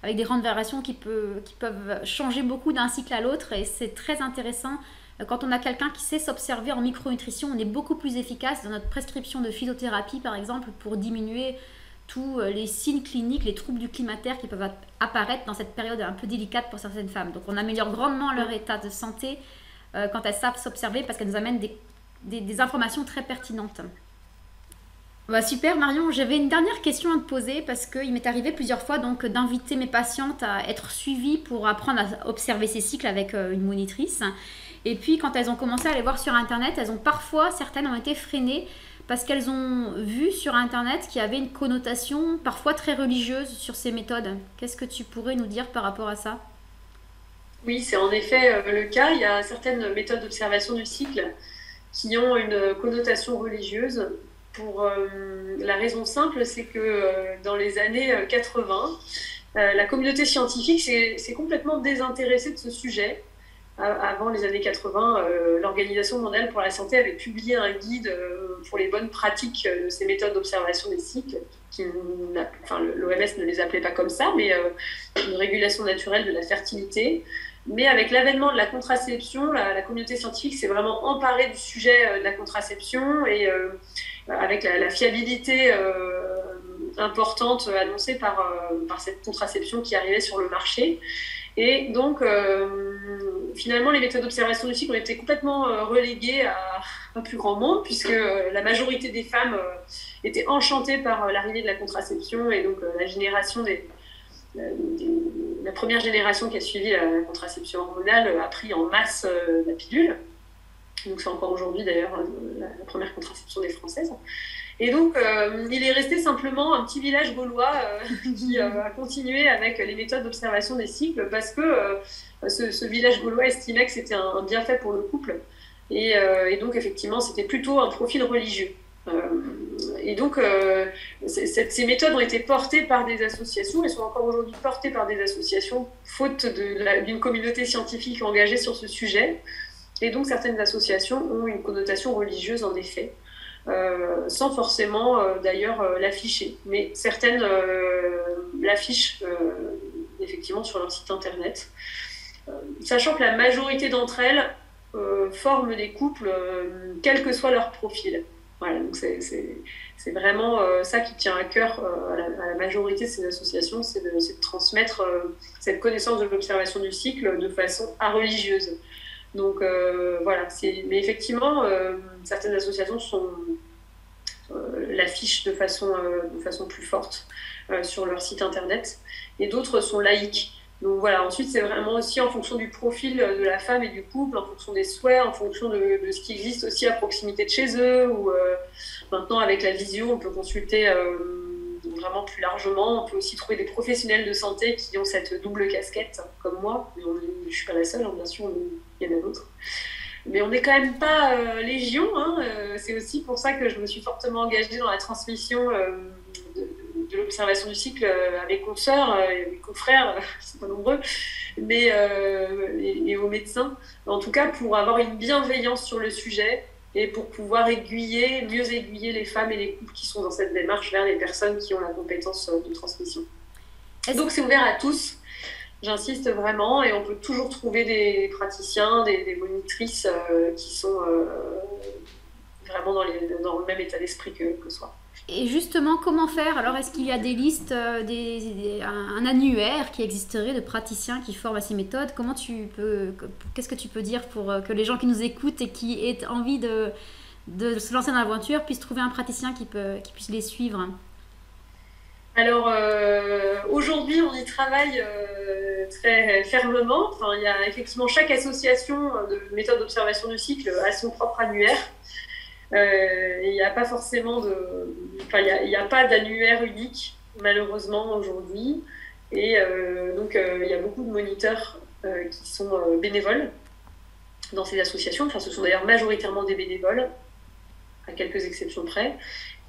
avec des grandes variations qui peuvent changer beaucoup d'un cycle à l'autre et c'est très intéressant. Quand on a quelqu'un qui sait s'observer en micronutrition, on est beaucoup plus efficace dans notre prescription de phytothérapie par exemple pour diminuer tous les signes cliniques, les troubles du climatério qui peuvent apparaître dans cette période un peu délicate pour certaines femmes. Donc on améliore grandement leur état de santé quand elles savent s'observer parce qu'elles nous amènent des informations très pertinentes. Bah, super Marion, j'avais une dernière question à te poser parce qu'il m'est arrivé plusieurs fois donc, d'inviter mes patientes à être suivies pour apprendre à observer ces cycles avec une monitrice. Et puis quand elles ont commencé à les voir sur internet, certaines ont été freinées parce qu'elles ont vu sur internet qu'il y avait une connotation parfois très religieuse sur ces méthodes. Qu'est-ce que tu pourrais nous dire par rapport à ça? Oui, c'est en effet le cas. Il y a certaines méthodes d'observation du cycle qui ont une connotation religieuse pour la raison simple, c'est que dans les années 80, la communauté scientifique s'est complètement désintéressée de ce sujet. Avant les années 80, l'Organisation mondiale pour la santé avait publié un guide pour les bonnes pratiques de ces méthodes d'observation des cycles. L'OMS ne les appelait pas comme ça, mais une régulation naturelle de la fertilité. Mais avec l'avènement de la contraception, la communauté scientifique s'est vraiment emparée du sujet de la contraception et avec la fiabilité importante annoncée par cette contraception qui arrivait sur le marché. Et donc, finalement, les méthodes d'observation du cycle ont été complètement reléguées à un plus grand monde, puisque la majorité des femmes étaient enchantées par l'arrivée de la contraception, et donc la première génération qui a suivi la contraception hormonale a pris en masse la pilule. Donc c'est encore aujourd'hui d'ailleurs la première contraception des Françaises. Et donc, il est resté simplement un petit village gaulois qui a continué avec les méthodes d'observation des cycles parce que ce village gaulois estimait que c'était un bienfait pour le couple. Et donc, effectivement, c'était plutôt un profil religieux. Et donc, ces méthodes ont été portées par des associations et sont encore aujourd'hui portées par des associations, faute d'une communauté scientifique engagée sur ce sujet. Et donc, certaines associations ont une connotation religieuse, en effet. Sans forcément d'ailleurs l'afficher, mais certaines l'affichent effectivement sur leur site internet, sachant que la majorité d'entre elles forment des couples quel que soit leur profil. Voilà, donc c'est vraiment ça qui tient à cœur à la majorité de ces associations, c'est de transmettre cette connaissance de l'observation du cycle de façon religieuse. Donc voilà, mais effectivement, certaines associations l'affichent de façon plus forte sur leur site internet, et d'autres sont laïques. Donc voilà, ensuite c'est vraiment aussi en fonction du profil de la femme et du couple, en fonction des souhaits, en fonction de ce qui existe aussi à proximité de chez eux, ou maintenant avec la visio on peut consulter vraiment plus largement. On peut aussi trouver des professionnels de santé qui ont cette double casquette, comme moi. Je ne suis pas la seule, hein, bien sûr, il y en a d'autres. Mais on n'est quand même pas légion. Hein. C'est aussi pour ça que je me suis fortement engagée dans la transmission de l'observation du cycle à mes consoeurs et mes confrères, ils sont pas nombreux, mais, et aux médecins. En tout cas, pour avoir une bienveillance sur le sujet et pour pouvoir mieux aiguiller les femmes et les couples qui sont dans cette démarche vers les personnes qui ont la compétence de transmission. Donc c'est ouvert à tous. J'insiste vraiment, et on peut toujours trouver des praticiens, des monitrices qui sont vraiment dans le même état d'esprit que soi. Et justement, comment faire? Alors, est-ce qu'il y a des listes, un annuaire qui existerait de praticiens qui forment à ces méthodes? Qu'est-ce que tu peux dire pour que les gens qui nous écoutent et qui aient envie de se lancer dans l'aventure puissent trouver un praticien qui puisse les suivre? Alors, aujourd'hui, on y travaille très fermement. Enfin, il y a effectivement chaque association de méthode d'observation du cycle a son propre annuaire. Il n'y a pas forcément il n'y a pas d'annuaire unique, malheureusement, aujourd'hui. Et donc, il y a beaucoup de moniteurs qui sont bénévoles dans ces associations. Enfin, ce sont d'ailleurs majoritairement des bénévoles, à quelques exceptions près.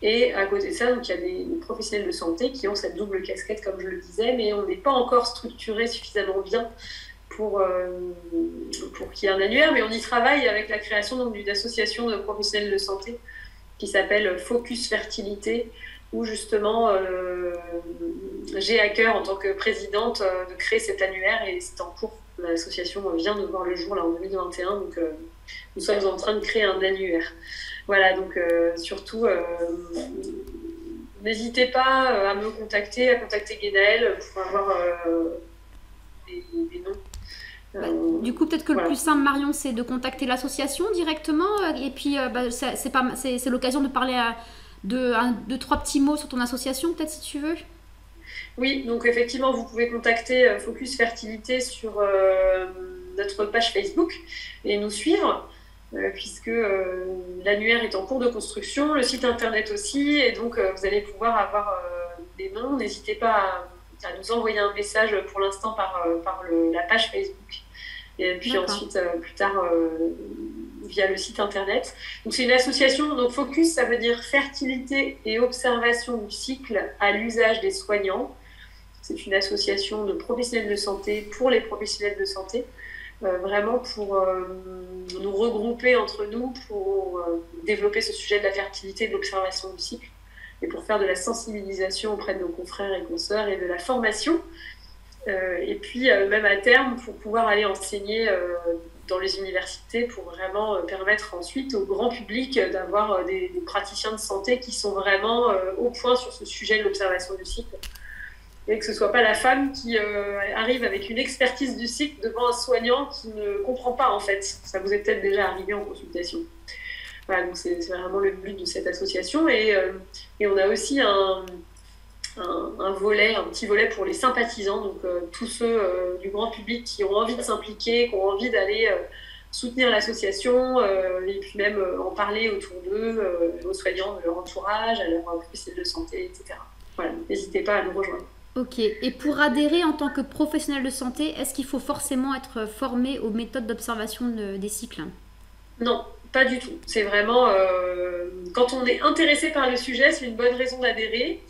Et à côté de ça, donc, il y a des professionnels de santé qui ont cette double casquette, comme je le disais, mais on n'est pas encore structuré suffisamment bien pour qu'il y ait un annuaire, mais on y travaille avec la création d'une association de professionnels de santé qui s'appelle Focus Fertilité, où justement j'ai à cœur en tant que présidente de créer cet annuaire, et c'est en cours. L'association vient de voir le jour là, en 2021, donc nous sommes en train de créer un annuaire. Voilà, donc surtout, n'hésitez pas à me contacter, à contacter Guénaëlle pour avoir des noms. Du coup, peut-être que le plus simple, Marion, c'est de contacter l'association directement, et puis c'est l'occasion de parler de 3 petits mots sur ton association, peut-être, si tu veux. Oui, donc effectivement, vous pouvez contacter Focus Fertilité sur notre page Facebook et nous suivre, puisque l'annuaire est en cours de construction, le site internet aussi, et donc vous allez pouvoir avoir des noms. N'hésitez pas à nous envoyer un message pour l'instant par la page Facebook, et puis ensuite plus tard via le site internet. Donc c'est une association, donc Focus, ça veut dire fertilité et observation du cycle à l'usage des soignants. C'est une association de professionnels de santé pour les professionnels de santé, vraiment pour nous regrouper entre nous, pour développer ce sujet de la fertilité et de l'observation du cycle, et pour faire de la sensibilisation auprès de nos confrères et consoeurs et de la formation. Et puis même à terme, pour pouvoir aller enseigner dans les universités, pour vraiment permettre ensuite au grand public d'avoir des praticiens de santé qui sont vraiment au point sur ce sujet de l'observation du cycle. Et que ce ne soit pas la femme qui arrive avec une expertise du cycle devant un soignant qui ne comprend pas, en fait. Ça vous est peut-être déjà arrivé en consultation. Voilà, donc c'est vraiment le but de cette association. Et on a aussi un petit volet pour les sympathisants, donc tous ceux du grand public qui ont envie de s'impliquer, qui ont envie d'aller soutenir l'association, et puis même en parler autour d'eux, aux soignants de leur entourage, à leurs professionnels de santé, etc. Voilà, n'hésitez pas à nous rejoindre. Ok, et pour adhérer en tant que professionnel de santé, est-ce qu'il faut forcément être formé aux méthodes d'observation des cycles? Non, pas du tout. C'est vraiment, quand on est intéressé par le sujet, c'est une bonne raison d'adhérer.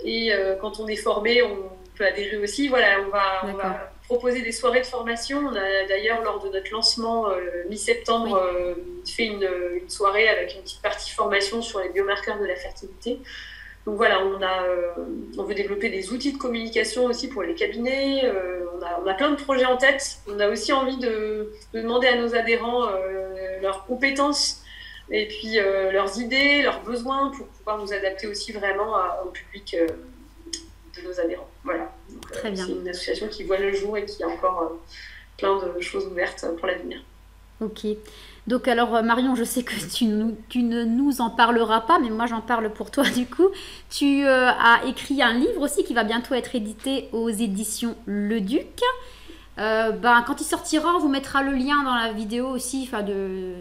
Et quand on est formé, on peut adhérer aussi. Voilà, on va proposer des soirées de formation. On a d'ailleurs, lors de notre lancement mi-septembre, fait une soirée avec une petite partie formation sur les biomarqueurs de la fertilité. Donc voilà, on veut développer des outils de communication aussi pour les cabinets. On a plein de projets en tête. On a aussi envie de demander à nos adhérents leurs compétences et puis leurs idées, leurs besoins pour pouvoir nous adapter aussi vraiment au public de nos adhérents. Voilà. Donc, Très bien. C'est une association qui voit le jour et qui a encore plein de choses ouvertes pour l'avenir. Ok. Donc alors Marion, je sais que tu ne nous en parleras pas, mais moi j'en parle pour toi du coup. Tu as écrit un livre aussi qui va bientôt être édité aux éditions Le Duc. Quand il sortira, on vous mettra le lien dans la vidéo aussi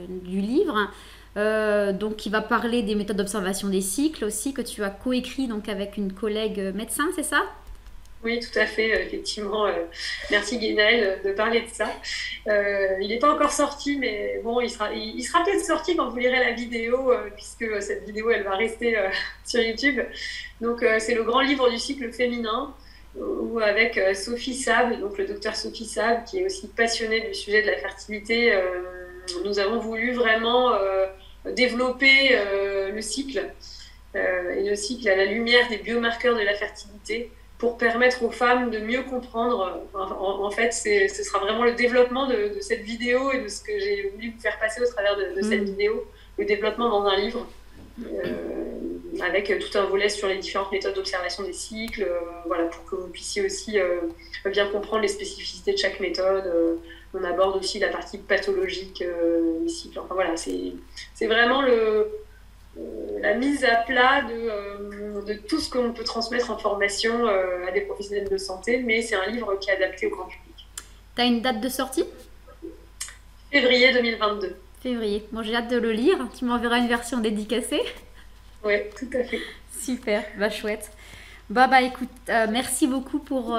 du livre. Donc qui va parler des méthodes d'observation des cycles aussi, que tu as coécrit donc avec une collègue médecin, c'est ça? Oui, tout à fait, effectivement. Merci Guénel de parler de ça. Il n'est pas encore sorti, mais bon, il sera peut-être sorti quand vous lirez la vidéo, puisque cette vidéo, elle va rester sur YouTube. Donc, c'est le grand livre du cycle féminin, où avec Sophie Sab, donc le docteur Sophie Sab, qui est aussi passionnée du sujet de la fertilité, nous avons voulu vraiment développer le cycle, et le cycle à la lumière des biomarqueurs de la fertilité, pour permettre aux femmes de mieux comprendre. En fait, ce sera vraiment le développement de cette vidéo et de ce que j'ai voulu vous faire passer au travers de cette vidéo, le développement dans un livre, avec tout un volet sur les différentes méthodes d'observation des cycles, voilà, pour que vous puissiez aussi bien comprendre les spécificités de chaque méthode. On aborde aussi la partie pathologique des cycles. Enfin voilà, c'est vraiment la mise à plat de tout ce qu'on peut transmettre en formation à des professionnels de santé, mais c'est un livre qui est adapté au grand public. Tu as une date de sortie? Février 2022. Février. Bon, j'ai hâte de le lire. Tu m'enverras une version dédicacée. Oui, tout à fait. Super, chouette. Écoute, merci beaucoup pour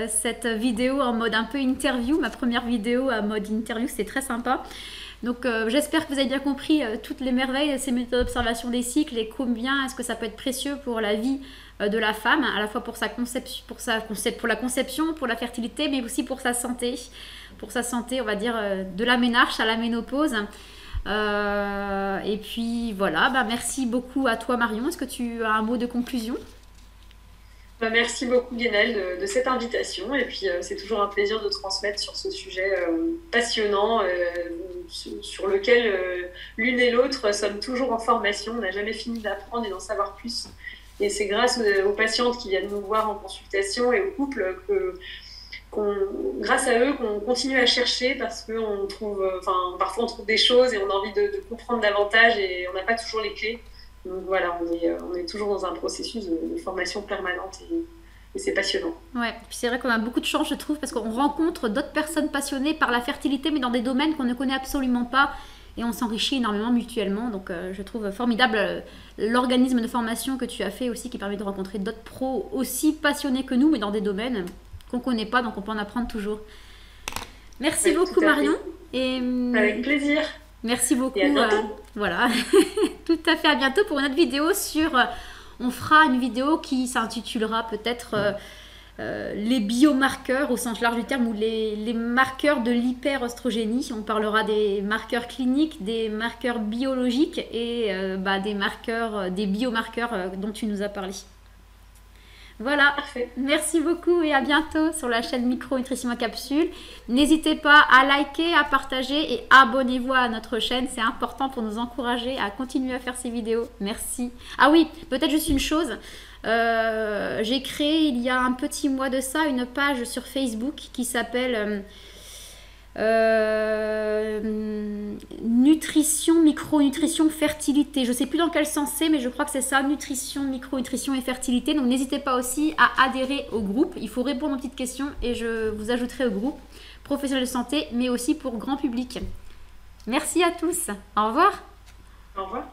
cette vidéo en mode un peu interview. Ma première vidéo en mode interview, c'est très sympa. Donc j'espère que vous avez bien compris toutes les merveilles de ces méthodes d'observation des cycles et combien est-ce que ça peut être précieux pour la vie de la femme, à la fois pour la conception, pour la fertilité, mais aussi pour sa santé. Pour sa santé, on va dire, de la ménarche à la ménopause. Et puis voilà, merci beaucoup à toi Marion. Est-ce que tu as un mot de conclusion? Merci beaucoup Guénel de cette invitation, et puis c'est toujours un plaisir de transmettre sur ce sujet passionnant sur lequel l'une et l'autre sommes toujours en formation. On n'a jamais fini d'apprendre et d'en savoir plus, et c'est grâce aux patientes qui viennent nous voir en consultation et aux couples grâce à eux qu'on continue à chercher, parce que parfois on trouve des choses et on a envie de comprendre davantage et on n'a pas toujours les clés. Donc voilà, on est toujours dans un processus de formation permanente et c'est passionnant. Ouais, puis c'est vrai qu'on a beaucoup de chance, je trouve, parce qu'on rencontre d'autres personnes passionnées par la fertilité, mais dans des domaines qu'on ne connaît absolument pas, et on s'enrichit énormément mutuellement. Donc je trouve formidable l'organisme de formation que tu as fait aussi, qui permet de rencontrer d'autres pros aussi passionnés que nous, mais dans des domaines qu'on ne connaît pas, donc on peut en apprendre toujours. Merci beaucoup Marion. Et, avec plaisir. Merci beaucoup. Et à bientôt. Voilà, tout à fait, à bientôt pour une autre vidéo on fera une vidéo qui s'intitulera peut-être les biomarqueurs au sens large du terme, ou les marqueurs de l'hyperoestrogénie. On parlera des marqueurs cliniques, des marqueurs biologiques et des biomarqueurs dont tu nous as parlé. Voilà, parfait. Merci beaucoup et à bientôt sur la chaîne Micronutrition à Capsule. N'hésitez pas à liker, à partager et abonnez-vous à notre chaîne. C'est important pour nous encourager à continuer à faire ces vidéos. Merci. Ah oui, peut-être juste une chose. J'ai créé il y a un petit mois de ça une page sur Facebook qui s'appelle nutrition, micronutrition, fertilité. Je ne sais plus dans quel sens c'est, mais je crois que c'est ça, nutrition, micronutrition et fertilité. Donc n'hésitez pas aussi à adhérer au groupe. Il faut répondre aux petites questions et je vous ajouterai au groupe professionnel de santé, mais aussi pour grand public. Merci à tous. Au revoir. Au revoir.